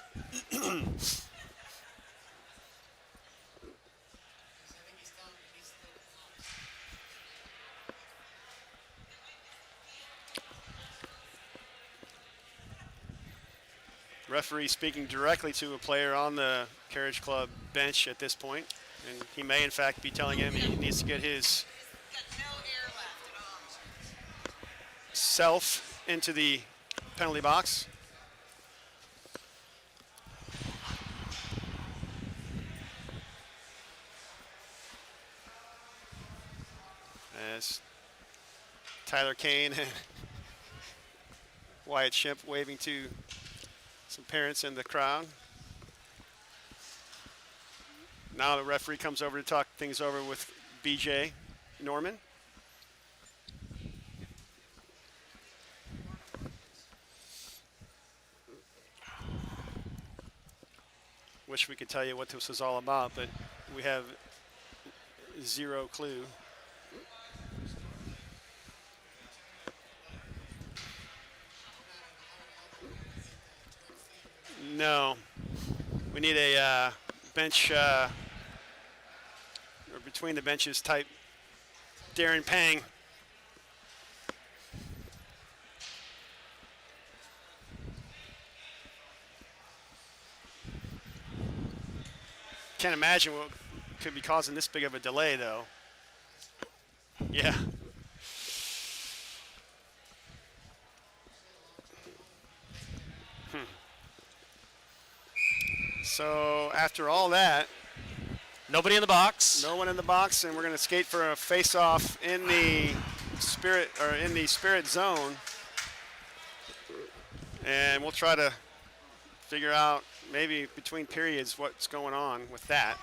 Referee speaking directly to a player on the Carriage Club bench at this point, and he may in fact be telling him he needs to get his self into the penalty box. As Tyler Kane and Wyatt Shimp waving to some parents in the crowd. Now the referee comes over to talk things over with BJ Norman. Wish we could tell you what this was all about, but we have zero clue. No, we need a bench or between the benches type Darren Pang. Can't imagine what could be causing this big of a delay, though. Yeah. So after all that, Nobody in the box. no one in the box, and we're going to skate for a face-off in the spirit zone, and we'll try to figure out maybe between periods what's going on with that.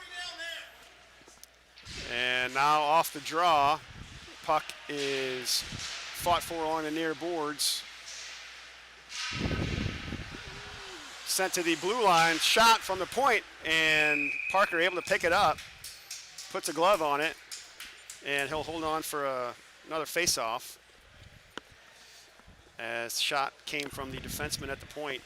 And now off the draw, puck is fought for along the near boards. Sent to the blue line, shot from the point, and Parker able to pick it up, puts a glove on it, and he'll hold on for another face-off as the shot came from the defenseman at the point.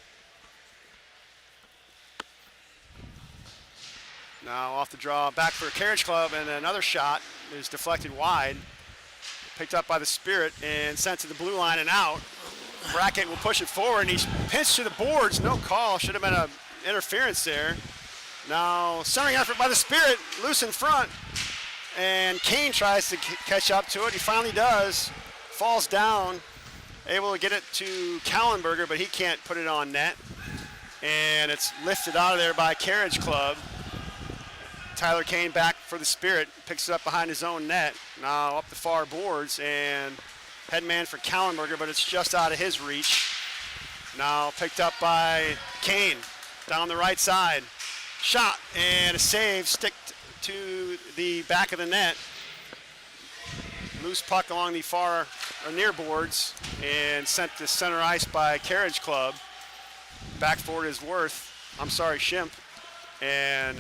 Now off the draw, back for Carriage Club, and another shot is deflected wide, picked up by the Spirit and sent to the blue line and out. Brackett will push it forward, and he's pinched to the boards. No call. Should have been an interference there. Now centering effort by the Spirit, loose in front, and Kane tries to catch up to it. He finally does. Falls down, able to get it to Kallenberger, but he can't put it on net. And it's lifted out of there by Carriage Club. Tyler Kane back for the Spirit, picks it up behind his own net. Now up the far boards, and headman for Kallenberger, but it's just out of his reach. Now picked up by Kane down the right side. Shot and a save, sticked to the back of the net. Loose puck along the far or near boards and sent to center ice by Carriage Club. Back forward is Shimp, and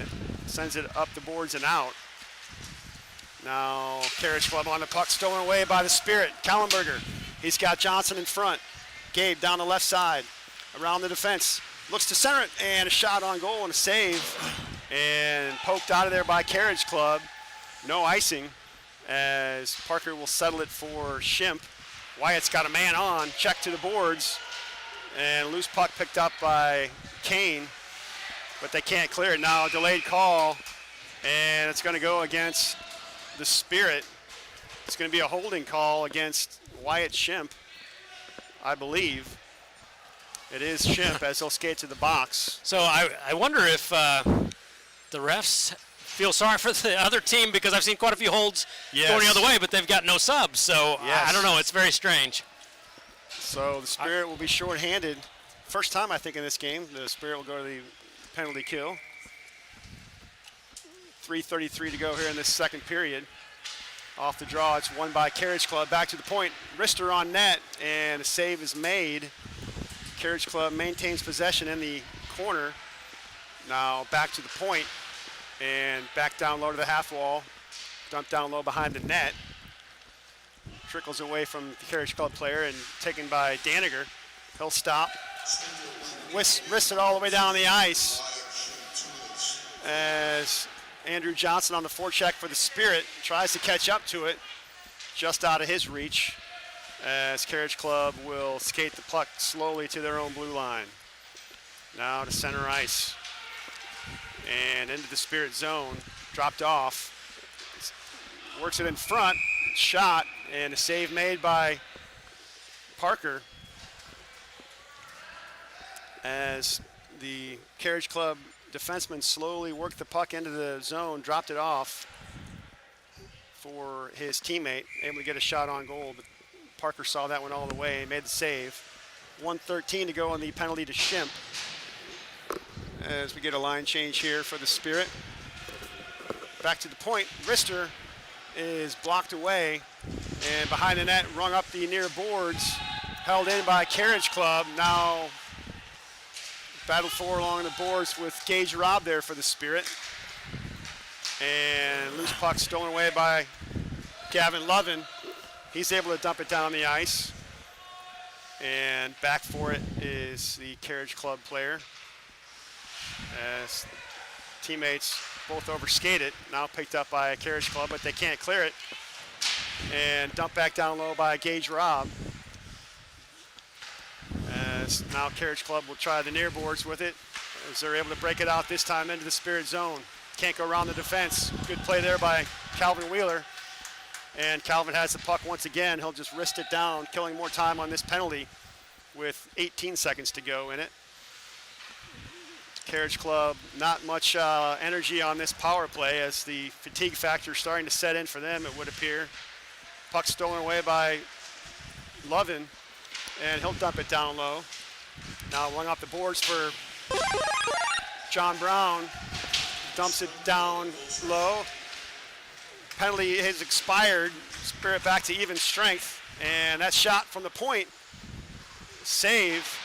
sends it up the boards and out. Now Carriage Club on the puck, stolen away by the Spirit. Kallenberger, he's got Johnson in front. Gabe down the left side, around the defense. Looks to center it, and a shot on goal and a save. And poked out of there by Carriage Club. No icing, as Parker will settle it for Shimp. Wyatt's got a man on, check to the boards, and loose puck picked up by Kane, but they can't clear it. Now a delayed call, and it's going to go against the Spirit. It's going to be a holding call against Wyatt Shimp, I believe. It is Shimp as he'll skate to the box. So I wonder if the refs feel sorry for the other team, because I've seen quite a few holds going the other way, but they've got no subs. So I don't know. It's very strange. So the Spirit will be shorthanded. First time, I think, in this game. The Spirit will go to the penalty kill. 3:33 to go here in this second period. Off the draw, it's won by Carriage Club. Back to the point. Rister on net, and a save is made. Carriage Club maintains possession in the corner. Now back to the point, and back down low to the half wall. Dumped down low behind the net. trickles away from the Carriage Club player and taken by Daniger. He'll stop. Wrists it all the way down the ice as Andrew Johnson on the forecheck for the Spirit tries to catch up to it, just out of his reach, as Carriage Club will skate the puck slowly to their own blue line. Now to center ice and into the Spirit zone, dropped off, works it in front, shot, and a save made by Parker as the Carriage Club defenseman slowly worked the puck into the zone, dropped it off for his teammate, able to get a shot on goal, but Parker saw that one all the way, made the save. 1:13 to go on the penalty to Shimp as we get a line change here for the Spirit. Back to the point, Rister is blocked away, and behind the net, rung up the near boards, held in by Carriage Club. Now battled for along the boards with Gage Robb there for the Spirit. And loose puck stolen away by Gavin Lovin. He's able to dump it down the ice. And back for it is the Carriage Club player, as teammates both overskate it. Now picked up by a Carriage Club, but they can't clear it. And dumped back down low by Gage Robb. As now Carriage Club will try the near boards with it, as they're able to break it out this time into the Spirit zone. Can't go around the defense. Good play there by Calvin Wheeler. And Calvin has the puck once again. He'll just wrist it down, killing more time on this penalty with 18 seconds to go in it. Carriage Club, not much energy on this power play, as the fatigue factor is starting to set in for them, it would appear. Puck stolen away by Lovin, and he'll dump it down low. Now rung off the boards for John Brown. Dumps it down low. Penalty has expired. Spirit back to even strength. And that shot from the point. Save.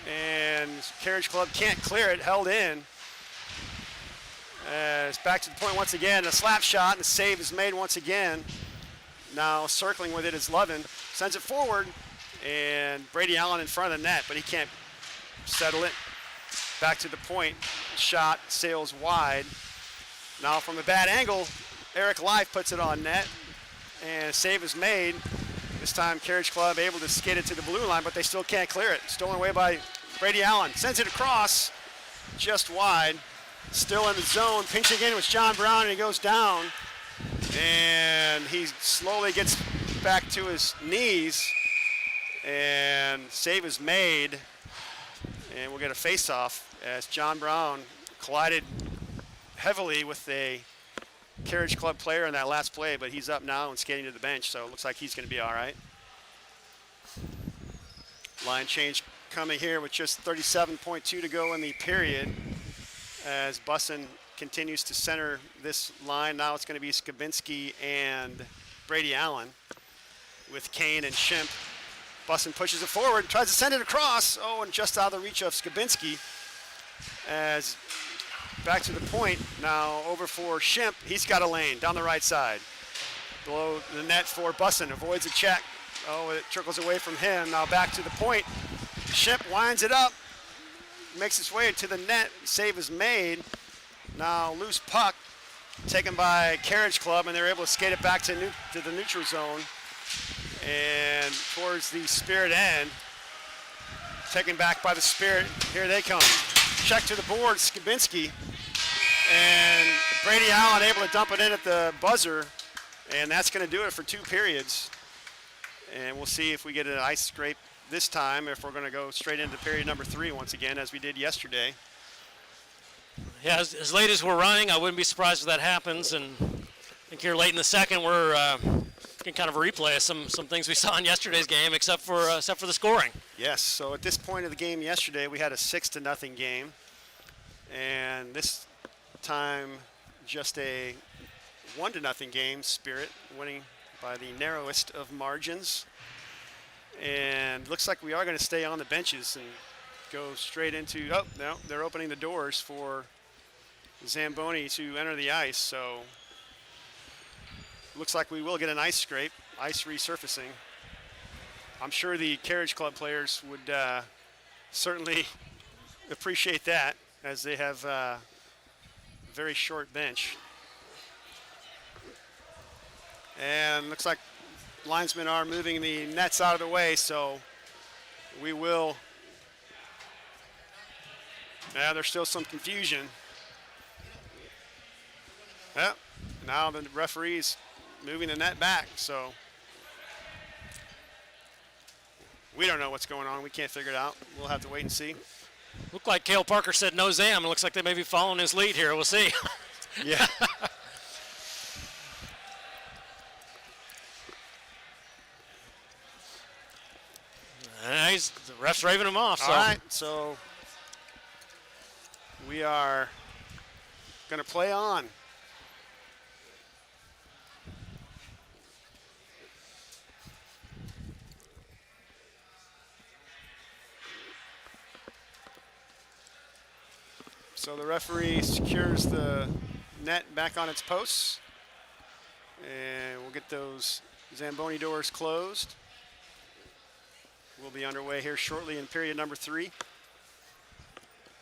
And Carriage Club can't clear it. Held in. It's back to the point once again. A slap shot, and the save is made once again. Now circling with it is Lovin. Sends it forward. And Brady Allen in front of the net, but he can't settle it. Back to the point. Shot sails wide. Now from a bad angle, Eric Life puts it on net, and a save is made. This time Carriage Club able to skate it to the blue line, but they still can't clear it. Stolen away by Brady Allen. Sends it across, just wide. Still in the zone. Pinching in with John Brown, and he goes down. And he slowly gets back to his knees, and save is made. And we'll get a face-off as John Brown collided heavily with a Carriage Club player in that last play, but he's up now and skating to the bench, so it looks like he's going to be all right. Line change coming here with just 37.2 to go in the period, as Bussin continues to center this line. Now it's going to be Skabinski and Brady Allen with Kane and Shimp. Bussin pushes it forward, tries to send it across. Oh, and just out of the reach of Skabinski. As back to the point, now over for Shimp. He's got a lane down the right side. Below the net for Bussin, avoids a check. Oh, it trickles away from him. Now back to the point. Shimp winds it up, makes its way to the net. Save is made. Now loose puck taken by Carriage Club, and they're able to skate it back to the neutral zone. And towards the Spirit end, taken back by the Spirit. Here they come. Check to the board, Skabinski. And Brady Allen able to dump it in at the buzzer. And that's going to do it for 2 periods. And we'll see if we get an ice scrape this time, if we're going to go straight into period number 3 once again, as we did yesterday. Yeah, as late as we're running, I wouldn't be surprised if that happens. And I think here late in the second, we're getting kind of a replay of some things we saw in yesterday's game, except for the scoring. Yes, so at this point of the game yesterday, we had a 6-0 game. And this time, just a 1-0 game. Spirit winning by the narrowest of margins. And looks like we are going to stay on the benches and go straight into, oh, no, they're opening the doors for Zamboni to enter the ice. So looks like we will get an ice scrape, ice resurfacing. I'm sure the Carriage Club players would certainly appreciate that, as they have a very short bench. And looks like linesmen are moving the nets out of the way, so we will. Yeah, there's still some confusion. Yep, now the referee's moving the net back, so we don't know what's going on. We can't figure it out. We'll have to wait and see. Looked like Cale Parker said no Zam. It looks like they may be following his lead here. We'll see. Yeah. Nice. The ref's raving him off. So. All right, so we are going to play on. So the referee secures the net back on its posts, and we'll get those Zamboni doors closed. We'll be underway here shortly in period number 3.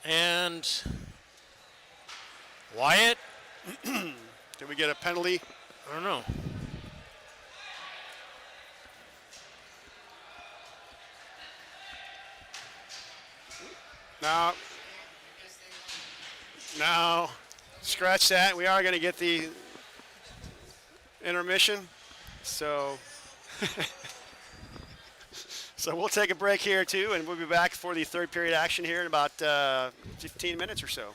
And Wyatt, Did we get a penalty? I don't know. No, scratch that. We are going to get the intermission. So, so we'll take a break here too, and we'll be back for the third period action here in about 15 minutes or so.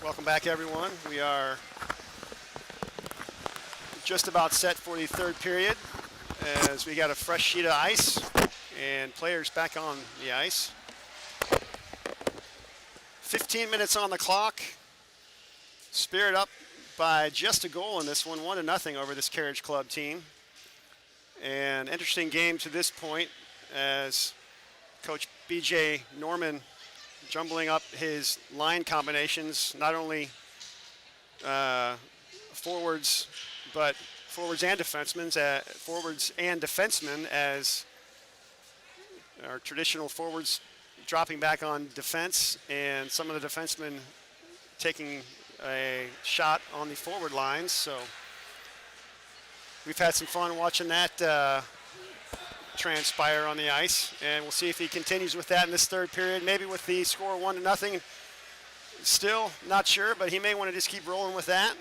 Welcome back, everyone. We are just about set for the third period as we got a fresh sheet of ice and players back on the ice. 15 minutes on the clock. Spirit up by just a goal in this one, 1-0 over this Carriage Club team. An interesting game to this point as Coach BJ Norman jumbling up his line combinations, not only forwards, but forwards and defensemen, as our traditional forwards dropping back on defense, and some of the defensemen taking a shot on the forward lines. So we've had some fun watching that transpire on the ice, and we'll see if he continues with that in this third period, maybe with the score 1-0. Still not sure, but he may want to just keep rolling with that.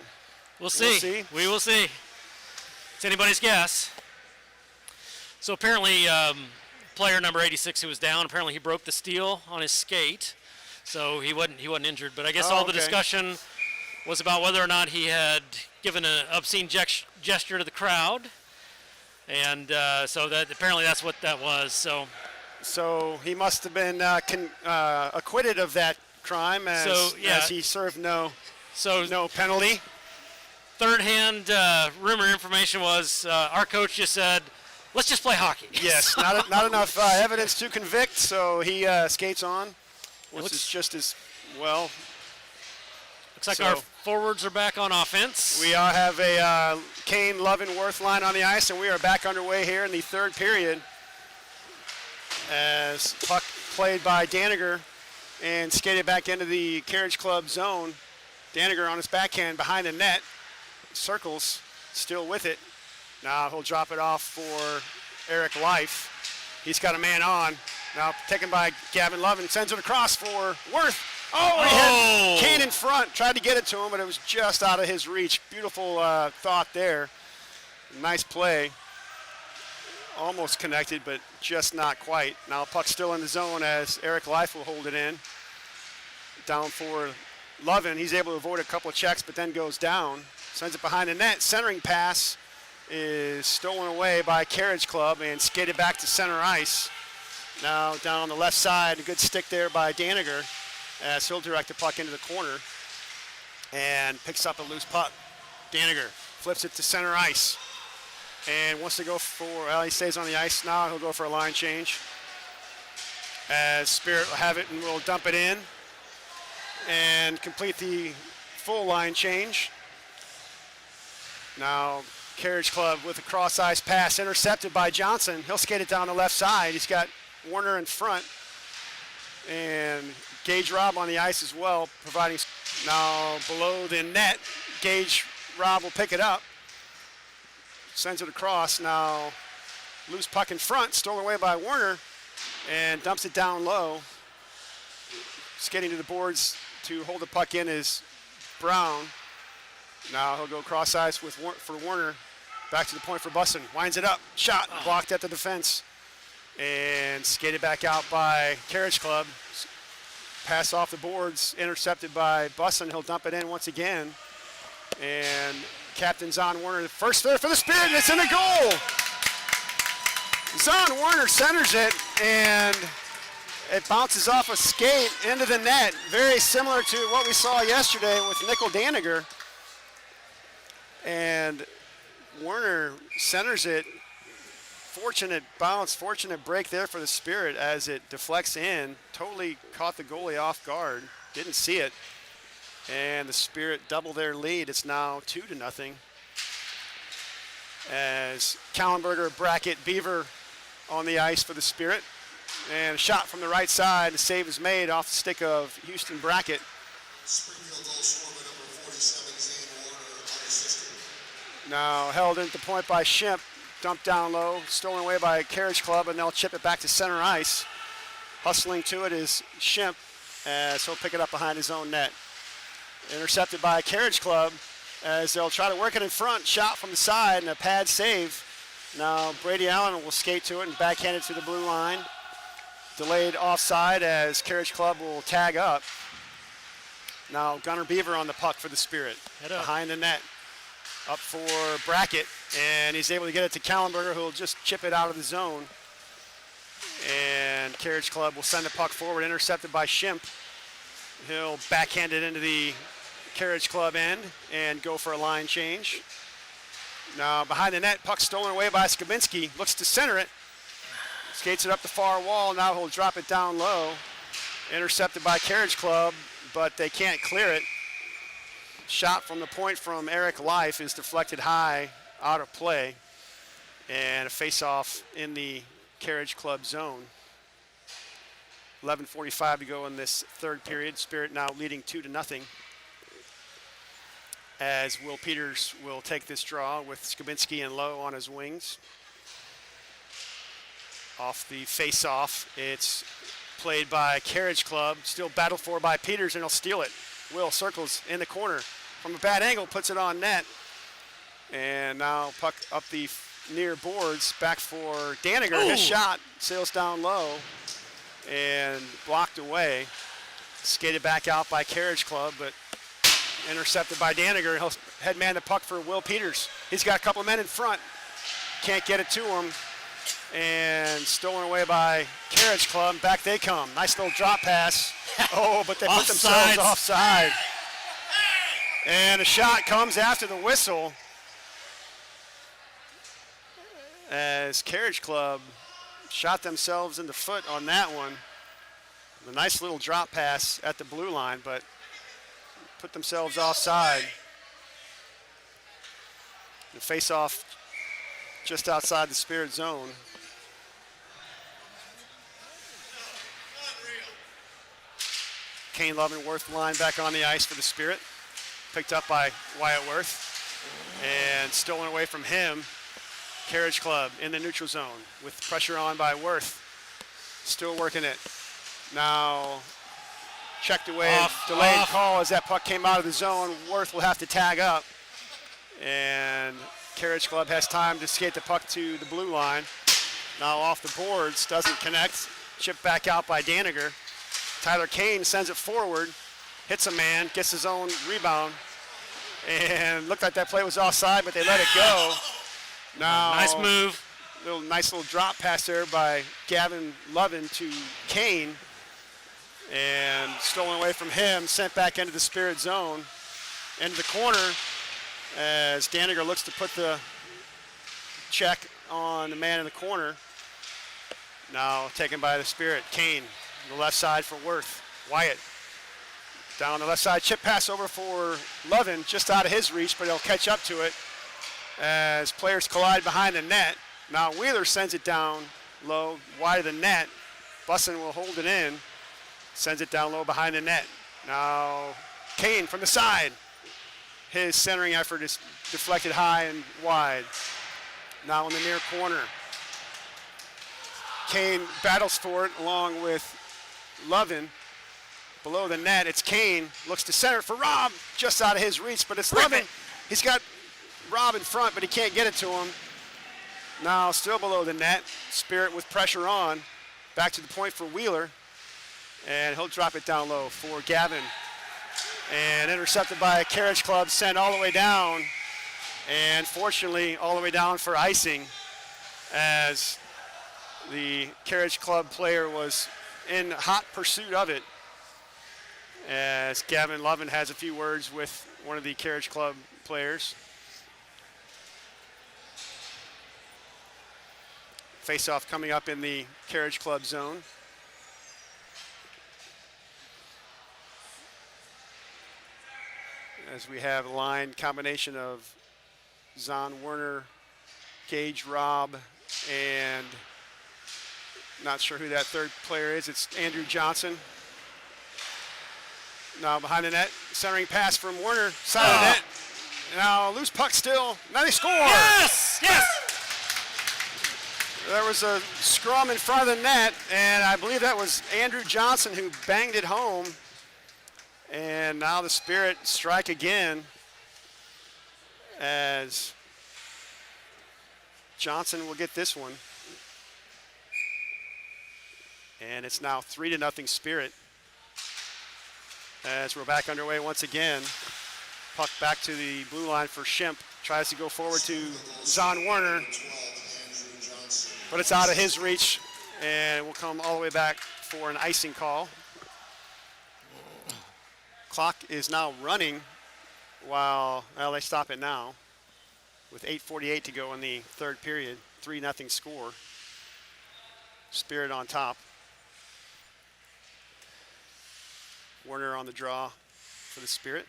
We'll see. We will see. It's anybody's guess. So apparently player number 86 who was down, apparently he broke the steel on his skate, so he wasn't injured, but I guess all the discussion was about whether or not he had given an obscene gesture to the crowd. And so that apparently that's what that was. So he must have been acquitted of that crime, as he served no penalty. Third-hand rumor information was our coach just said, "Let's just play hockey." Yes, not enough evidence to convict, so he skates on, which is just as well. Looks like our forwards are back on offense. We have a Kane Lovenworth line on the ice, and we are back underway here in the third period as puck played by Daniger and skated back into the Carriage Club zone. Daniger on his backhand behind the net, circles, still with it. Now he'll drop it off for Eric Life. He's got a man on. Now taken by Gavin Lovin, sends it across for Worth. Oh, he had Kane in front, tried to get it to him, but it was just out of his reach. Beautiful thought there. Nice play. Almost connected, but just not quite. Now puck's still in the zone as Eric Life will hold it in. Down for Lovin. He's able to avoid a couple of checks, but then goes down. Sends it behind the net. Centering pass is stolen away by Carriage Club and skated back to center ice. Now down on the left side, a good stick there by Daniger, as he'll direct the puck into the corner and picks up a loose puck. Daniger flips it to center ice and wants to go for, he stays on the ice now. He'll go for a line change as Spirit will have it and will dump it in and complete the full line change. Now Carriage Club with a cross ice pass intercepted by Johnson. He'll skate it down the left side. He's got Warner in front and Gage Robb on the ice as well, providing now below the net. Gage Robb will pick it up, sends it across. Now loose puck in front, stolen away by Warner, and dumps it down low. Skating to the boards to hold the puck in is Brown. Now he'll go cross ice for Warner. Back to the point for Bussin. Winds it up, shot, blocked at the defense, and skated back out by Carriage Club. Pass off the boards, intercepted by Bussin. He'll dump it in once again. And Captain Zon Warner, first there for the Spirit, and it's in the goal. Zon Warner centers it, and it bounces off a skate into the net. Very similar to what we saw yesterday with Nickel Daniger. And Warner centers it. Fortunate bounce, fortunate break there for the Spirit as it deflects in. Totally caught the goalie off guard. Didn't see it. And the Spirit double their lead. It's now 2-0. As Kallenberger, Brackett, Beaver on the ice for the Spirit. And a shot from the right side. The save is made off the stick of Houston Brackett. Springfield goal scored by number 47, Zane Warner, unassisted. Now held into the point by Shimp. Dumped down low, stolen away by Carriage Club, and they'll chip it back to center ice. Hustling to it is Shimp, as he'll pick it up behind his own net. Intercepted by Carriage Club, as they'll try to work it in front. Shot from the side, and a pad save. Now Brady Allen will skate to it and backhand it to the blue line. Delayed offside as Carriage Club will tag up. Now Gunnar Beaver on the puck for the Spirit. Head up. Behind the net. Up for Brackett. And he's able to get it to Kallenberger, who will just chip it out of the zone. And Carriage Club will send the puck forward, intercepted by Schimpf. He'll backhand it into the Carriage Club end and go for a line change. Now behind the net, puck stolen away by Skabinski. Looks to center it. Skates it up the far wall. Now he'll drop it down low. Intercepted by Carriage Club, but they can't clear it. Shot from the point from Eric Life is deflected high, out of play. And a face-off in the Carriage Club zone. 11:45 to go in this third period. Spirit now leading 2-0. As Will Peters will take this draw with Skabinski and Lowe on his wings. Off the face-off, it's played by Carriage Club, still battled for by Peters, and he'll steal it. Will circles in the corner from a bad angle, puts it on net. And now puck up the near boards, back for Daniger. His shot sails down low and blocked away. Skated back out by Carriage Club, but intercepted by Daniger. He'll headman the puck for Will Peters. He's got a couple of men in front. Can't get it to him. And stolen away by Carriage Club. Back they come. Nice little drop pass. Oh, but they put themselves offside. And a shot comes after the whistle. As Carriage Club shot themselves in the foot on that one. A nice little drop pass at the blue line, but put themselves offside. The face-off just outside the Spirit zone. Kane Love and Worth line back on the ice for the Spirit. Picked up by Wyatt Worth. And stolen away from him. Carriage Club in the neutral zone with pressure on by Worth. Still working it. Now checked away, delayed call as that puck came out of the zone. Worth will have to tag up. And Carriage Club has time to skate the puck to the blue line. Now off the boards, doesn't connect. Chipped back out by Daniger. Tyler Kane sends it forward, hits a man, gets his own rebound, and looked like that play was offside, but they let it go. Now, nice move. Nice little drop pass there by Gavin Lovin to Kane, and stolen away from him, sent back into the Spirit zone, into the corner, as Daniger looks to put the check on the man in the corner. Now taken by the Spirit. Kane, the left side for Worth. Wyatt down the left side. Chip pass over for Lovin, just out of his reach, but he'll catch up to it as players collide behind the net. Now Wheeler sends it down low, wide of the net. Bussin will hold it in, sends it down low behind the net. Now Kane from the side. His centering effort is deflected high and wide. Now in the near corner. Kane battles for it along with Lovin. Below the net, it's Kane. Looks to center for Rob, just out of his reach, but it's Lovin. He's got Rob in front, but he can't get it to him. Now still below the net. Spirit with pressure on. Back to the point for Wheeler. And he'll drop it down low for Gavin. And intercepted by a Carriage Club, sent all the way down. And fortunately, all the way down for icing, as the Carriage Club player was in hot pursuit of it. As Gavin Lovin has a few words with one of the Carriage Club players. Face-off coming up in the Carriage Club zone. As we have a line combination of Zahn Werner, Gage Robb, and not sure who that third player is. It's Andrew Johnson. Now behind the net, centering pass from Werner, side of the net. Now loose puck still. Now they score. Yes! Yes! There was a scrum in front of the net, and I believe that was Andrew Johnson who banged it home. And now the Spirit strike again as Johnson will get this one. And it's now 3-0 Spirit. As we're back underway once again. Puck back to the blue line for Shimp. Tries to go forward to Zahn Werner, but it's out of his reach, and we'll come all the way back for an icing call. Clock is now running while, well, they stop it now with 8:48 to go in the third period. 3-0 score. Spirit on top. Werner on the draw for the Spirit.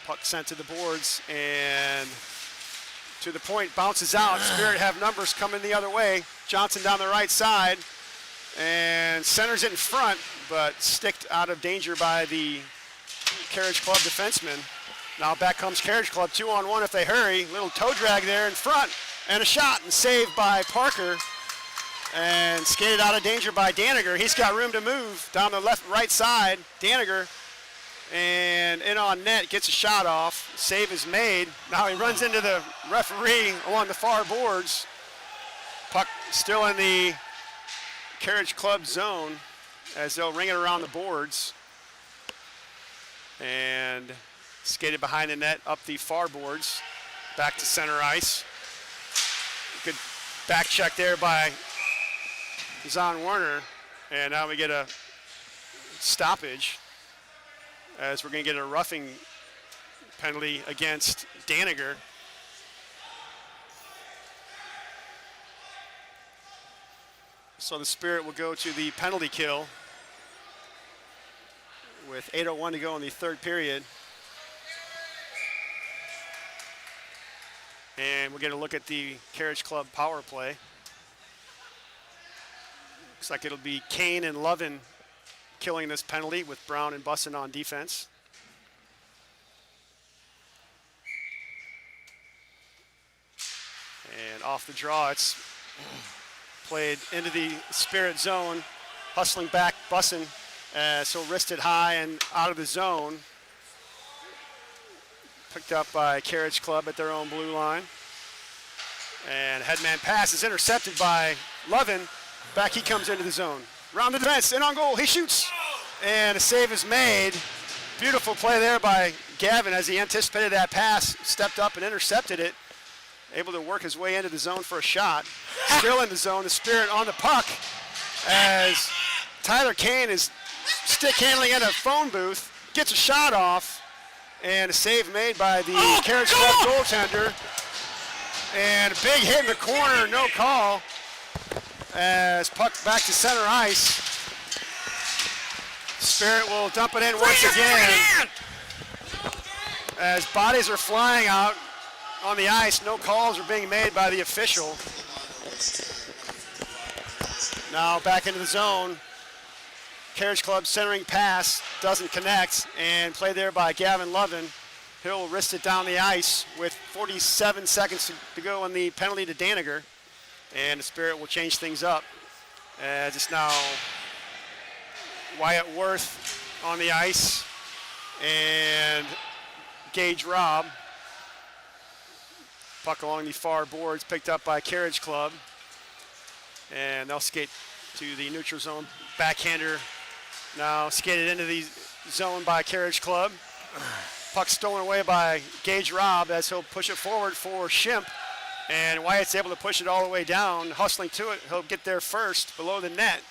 Puck sent to the boards and to the point, bounces out. Spirit have numbers coming the other way. Johnson down the right side and centers it in front, but sticked out of danger by the Carriage Club defenseman. Now back comes Carriage Club, 2-on-1 if they hurry. Little toe drag there in front and a shot and saved by Parker and skated out of danger by Daniger. He's got room to move down the right side. Daniger and in on net, gets a shot off. Save is made. Now he runs into the referee along the far boards. Puck still in the Carriage Club zone as they'll ring it around the boards. And skated behind the net up the far boards. Back to center ice. Good back check there by Zahn Werner. And now we get a stoppage, as we're going to get a roughing penalty against Daniger. So the Spirit will go to the penalty kill with 8:01 to go in the third period. And we'll get a look at the Carriage Club power play. Looks like it'll be Kane and Lovin killing this penalty with Brown and Bussin on defense. And off the draw, it's played into the Spirit zone, hustling back Bussin, so wristed high and out of the zone. Picked up by Carriage Club at their own blue line. And headman pass is intercepted by Lovin. Back he comes into the zone. Round the defense, in on goal, he shoots. And a save is made. Beautiful play there by Gavin as he anticipated that pass, stepped up and intercepted it. Able to work his way into the zone for a shot. Still in the zone, the Spirit on the puck as Tyler Kane is stick handling at a phone booth, gets a shot off, and a save made by the Carriage Club goaltender. And a big hit in the corner, no call. As puck back to center ice. Spirit will dump it in once again. As bodies are flying out on the ice, no calls are being made by the official. Now back into the zone. Carriage Club centering pass, doesn't connect, and play there by Gavin Lovin. He'll wrist it down the ice with 47 seconds to go in the penalty to Daniger. And the Spirit will change things up. As it's now Wyatt Worth on the ice and Gage Robb. Puck along the far boards, picked up by Carriage Club. And they'll skate to the neutral zone. Backhander now skated into the zone by Carriage Club. Puck stolen away by Gage Robb as he'll push it forward for Shimp. And Wyatt's able to push it all the way down, hustling to it. He'll get there first, below the net.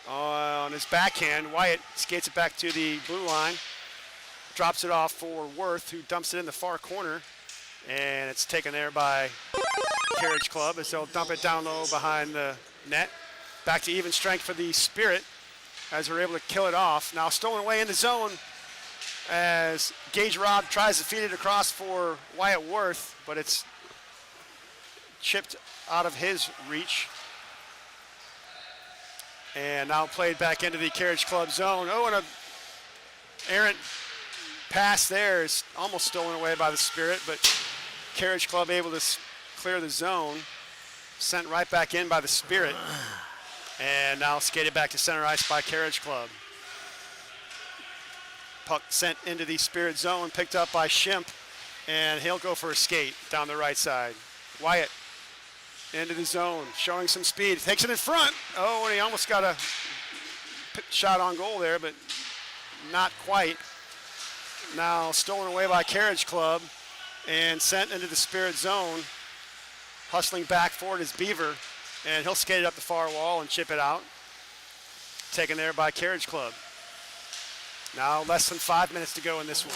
On his backhand, Wyatt skates it back to the blue line. Drops it off for Worth, who dumps it in the far corner. And it's taken there by Carriage Club as they'll dump it down low behind the net. Back to even strength for the Spirit as they're able to kill it off. Now stolen away in the zone as Gage Robb tries to feed it across for Wyatt Worth, but it's chipped out of his reach. And now played back into the Carriage Club zone. Oh, and a errant pass there is almost stolen away by the Spirit, but Carriage Club able to clear the zone. Sent right back in by the Spirit. And now skated back to center ice by Carriage Club. Puck sent into the Spirit zone, picked up by Shimp, and he'll go for a skate down the right side. Wyatt into the zone, showing some speed. Takes it in front. Oh, and he almost got a shot on goal there, but not quite. Now stolen away by Carriage Club and sent into the Spirit zone. Hustling back forward is Beaver, and he'll skate it up the far wall and chip it out. Taken there by Carriage Club. Now less than 5 minutes to go in this one.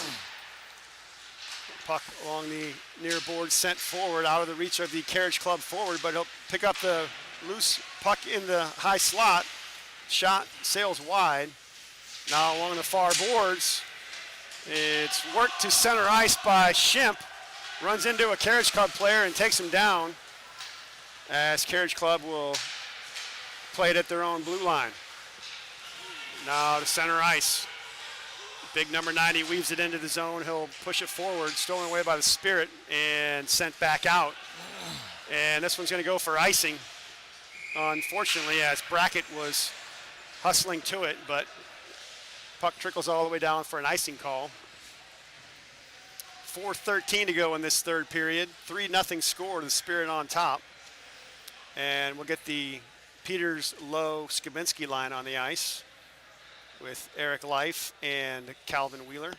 Puck along the near board sent forward out of the reach of the Carriage Club forward, but he'll pick up the loose puck in the high slot. Shot sails wide. Now along the far boards, it's worked to center ice by Shimp. Runs into a Carriage Club player and takes him down as Carriage Club will play it at their own blue line. Now to center ice. Big number 90 weaves it into the zone. He'll push it forward, stolen away by the Spirit and sent back out. And this one's going to go for icing. Unfortunately, as Brackett was hustling to it, but puck trickles all the way down for an icing call. 4:13 to go in this third period. 3-0 score, the Spirit on top. And we'll get the Peters, Lowe, Skabinski line on the ice with Eric Life and Calvin Wheeler.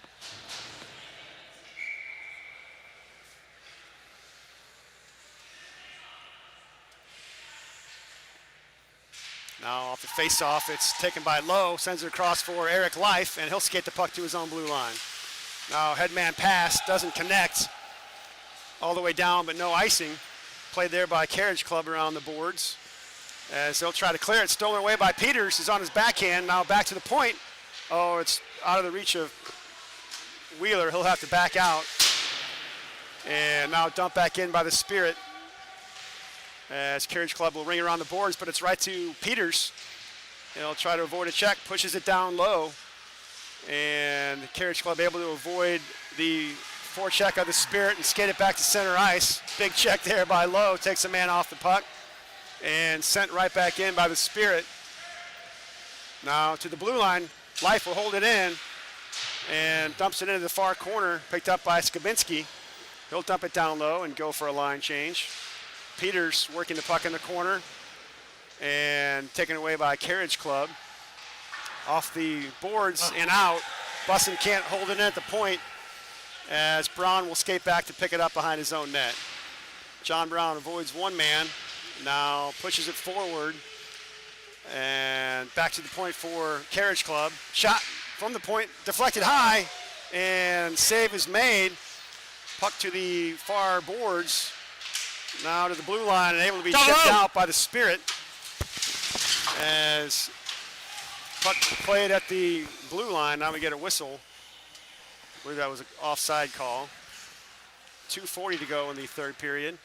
Now off the face-off, it's taken by Lowe, sends it across for Eric Life, and he'll skate the puck to his own blue line. Now headman pass, doesn't connect all the way down, but no icing. Played there by Carriage Club around the boards. As they'll try to clear it, stolen away by Peters, who's on his backhand. Now back to the point. Oh, it's out of the reach of Wheeler. He'll have to back out. And now dumped back in by the Spirit. As Carriage Club will ring around the boards, but it's right to Peters. He'll try to avoid a check, pushes it down low. And the Carriage Club able to avoid the forecheck of the Spirit and skate it back to center ice. Big check there by Lowe, takes a man off the puck. And sent right back in by the Spirit. Now to the blue line, Life will hold it in and dumps it into the far corner, picked up by Skabinski. He'll dump it down low and go for a line change. Peters working the puck in the corner and taken away by Carriage Club. Off the boards and out. Bussin can't hold it in at the point as Brown will skate back to pick it up behind his own net. John Brown avoids one man. Now pushes it forward and back to the point for Carriage Club. Shot from the point, deflected high, and save is made. Puck to the far boards. Now to the blue line and able to be chipped out by the Spirit. As puck played at the blue line, now we get a whistle. I believe that was an offside call. 2:40 to go in the third period.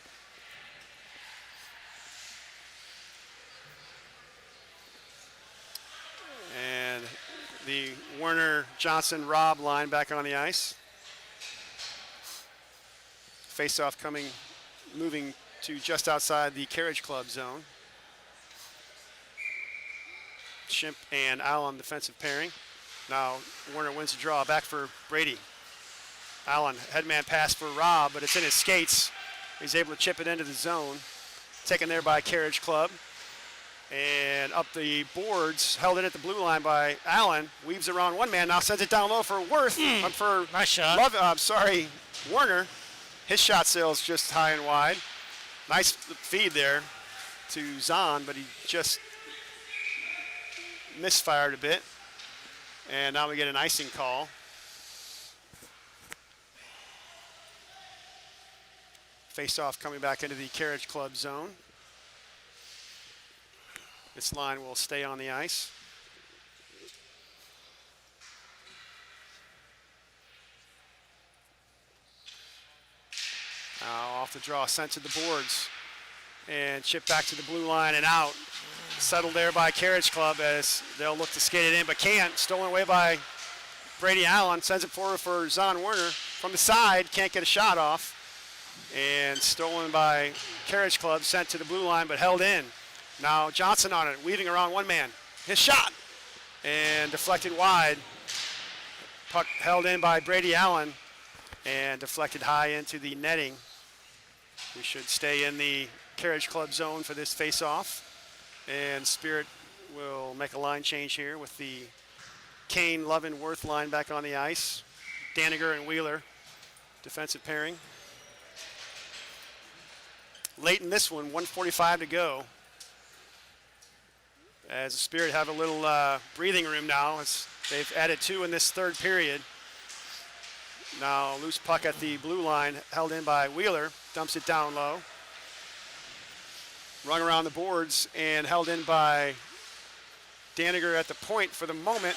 And the Werner, Johnson, Robb line back on the ice. Face-off moving to just outside the Carriage Club zone. Shimp and Allen defensive pairing. Now Werner wins the draw, back for Brady. Allen, headman pass for Robb, but it's in his skates. He's able to chip it into the zone. Taken there by Carriage Club. And up the boards, held in at the blue line by Allen. Weaves around one man, now sends it down low for Worth. For nice shot. Werner. His shot sails just high and wide. Nice feed there to Zahn, but he just misfired a bit. And now we get an icing call. Face-off coming back into the Carriage Club zone. This line will stay on the ice. Now off the draw, sent to the boards. And chipped back to the blue line and out. Settled there by Carriage Club as they'll look to skate it in, but can't. Stolen away by Brady Allen. Sends it forward for Zahn Werner. From the side, can't get a shot off. And stolen by Carriage Club, sent to the blue line, but held in. Now Johnson on it, weaving around one man. His shot, and deflected wide. Puck held in by Brady Allen, and deflected high into the netting. We should stay in the Carriage Club zone for this face-off. And Spirit will make a line change here with the Kane, Lovin, Worth line back on the ice. Daniger and Wheeler, defensive pairing. Late in this one, 1:45 to go. As the Spirit have a little breathing room now, as they've added 2 in this third period. Now loose puck at the blue line, held in by Wheeler, dumps it down low. Run around the boards and held in by Daniger at the point for the moment,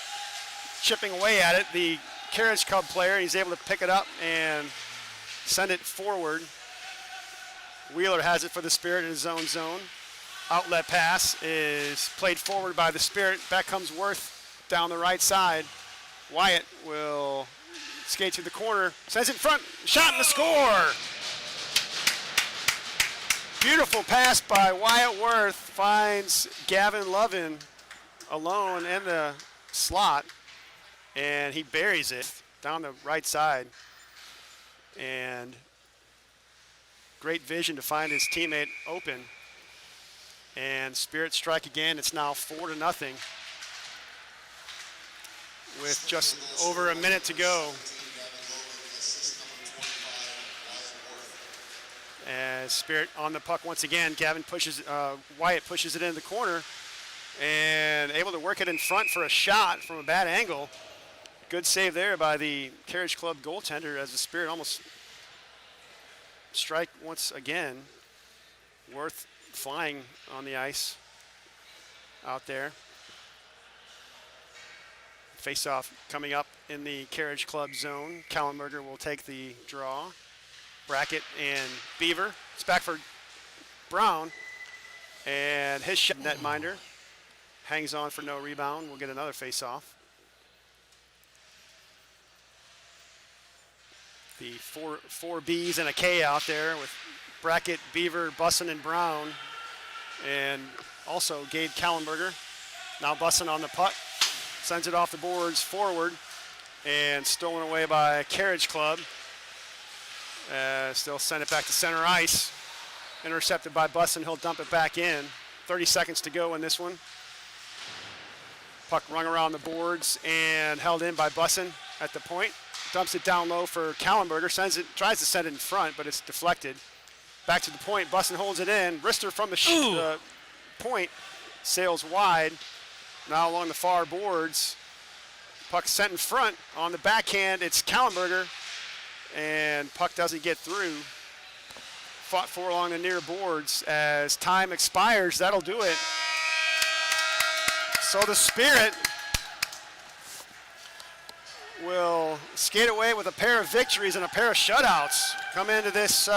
chipping away at it. The Carriage Club player, he's able to pick it up and send it forward. Wheeler has it for the Spirit in his own zone. Outlet pass is played forward by the Spirit. Back comes Worth down the right side. Wyatt will skate to the corner, sends it in front, shot and the score. Beautiful pass by Wyatt Worth, finds Gavin Lovin alone in the slot, and he buries it down the right side. And great vision to find his teammate open. And Spirit strike again. It's now 4-0 with just over a minute to go. As Spirit on the puck once again, Wyatt pushes it into the corner and able to work it in front for a shot from a bad angle. Good save there by the Carriage Club goaltender as the Spirit almost strike once again. Worth flying on the ice out there. Face-off coming up in the Carriage Club zone. Kallenberger will take the draw. Brackett and Beaver. It's back for Brown. And his shot, netminder, hangs on for no rebound. We'll get another face-off. The four B's and a K out there with Brackett, Beaver, Bussin, and Brown. And also Gabe Kallenberger. Now Bussin on the puck. Sends it off the boards forward. And stolen away by Carriage Club. Still send it back to center ice. Intercepted by Bussin. He'll dump it back in. 30 seconds to go in this one. Puck rung around the boards and held in by Bussin at the point. Dumps it down low for Kallenberger. Tries to send it in front, but it's deflected. Back to the point. Bussin holds it in. Rister from the point sails wide. Now along the far boards. Puck sent in front on the backhand. It's Kallenberger. And puck doesn't get through. Fought for along the near boards. As time expires, that'll do it. So the Spirit will skate away with a pair of victories and a pair of shutouts. Come into this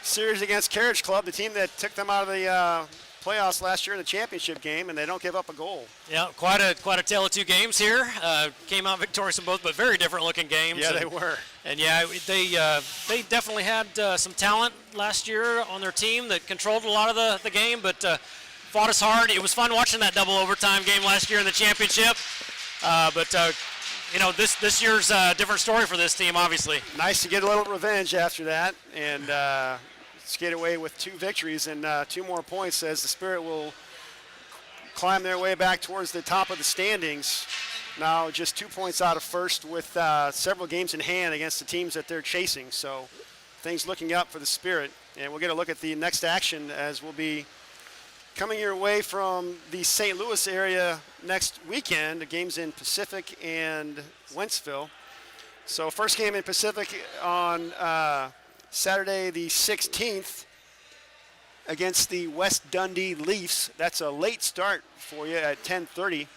series against Carriage Club, the team that took them out of the playoffs last year in the championship game, and they don't give up a goal. Yeah, quite a tale of two games here. Came out victorious in both, but very different looking games. Yeah, they were. And yeah, they definitely had some talent last year on their team that controlled a lot of the game, but fought us hard. It was fun watching that double overtime game last year in the championship. This year's a different story for this team, obviously. Nice to get a little revenge after that, and skate away with 2 victories and 2 more points as the Spirit will climb their way back towards the top of the standings. Now just 2 points out of first with several games in hand against the teams that they're chasing. So things looking up for the Spirit. And we'll get a look at the next action as we'll be coming your way from the St. Louis area next weekend. The games in Pacific and Wentzville. So first game in Pacific on Saturday the 16th against the West Dundee Leafs. That's a late start for you at 10:30.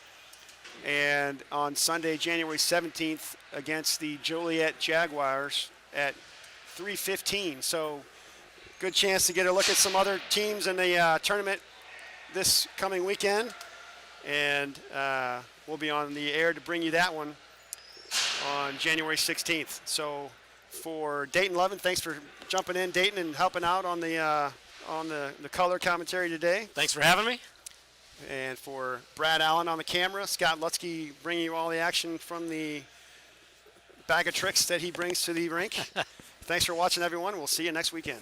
And on Sunday, January 17th against the Joliet Jaguars at 3:15. So good chance to get a look at some other teams in the tournament this coming weekend. And we'll be on the air to bring you that one on January 16th. So for Dayton Lovin, thanks for jumping in, Dayton, and helping out on the color commentary today. Thanks for having me. And for Brad Allen on the camera, Scott Lutzke bringing you all the action from the bag of tricks that he brings to the rink. Thanks for watching, everyone. We'll see you next weekend.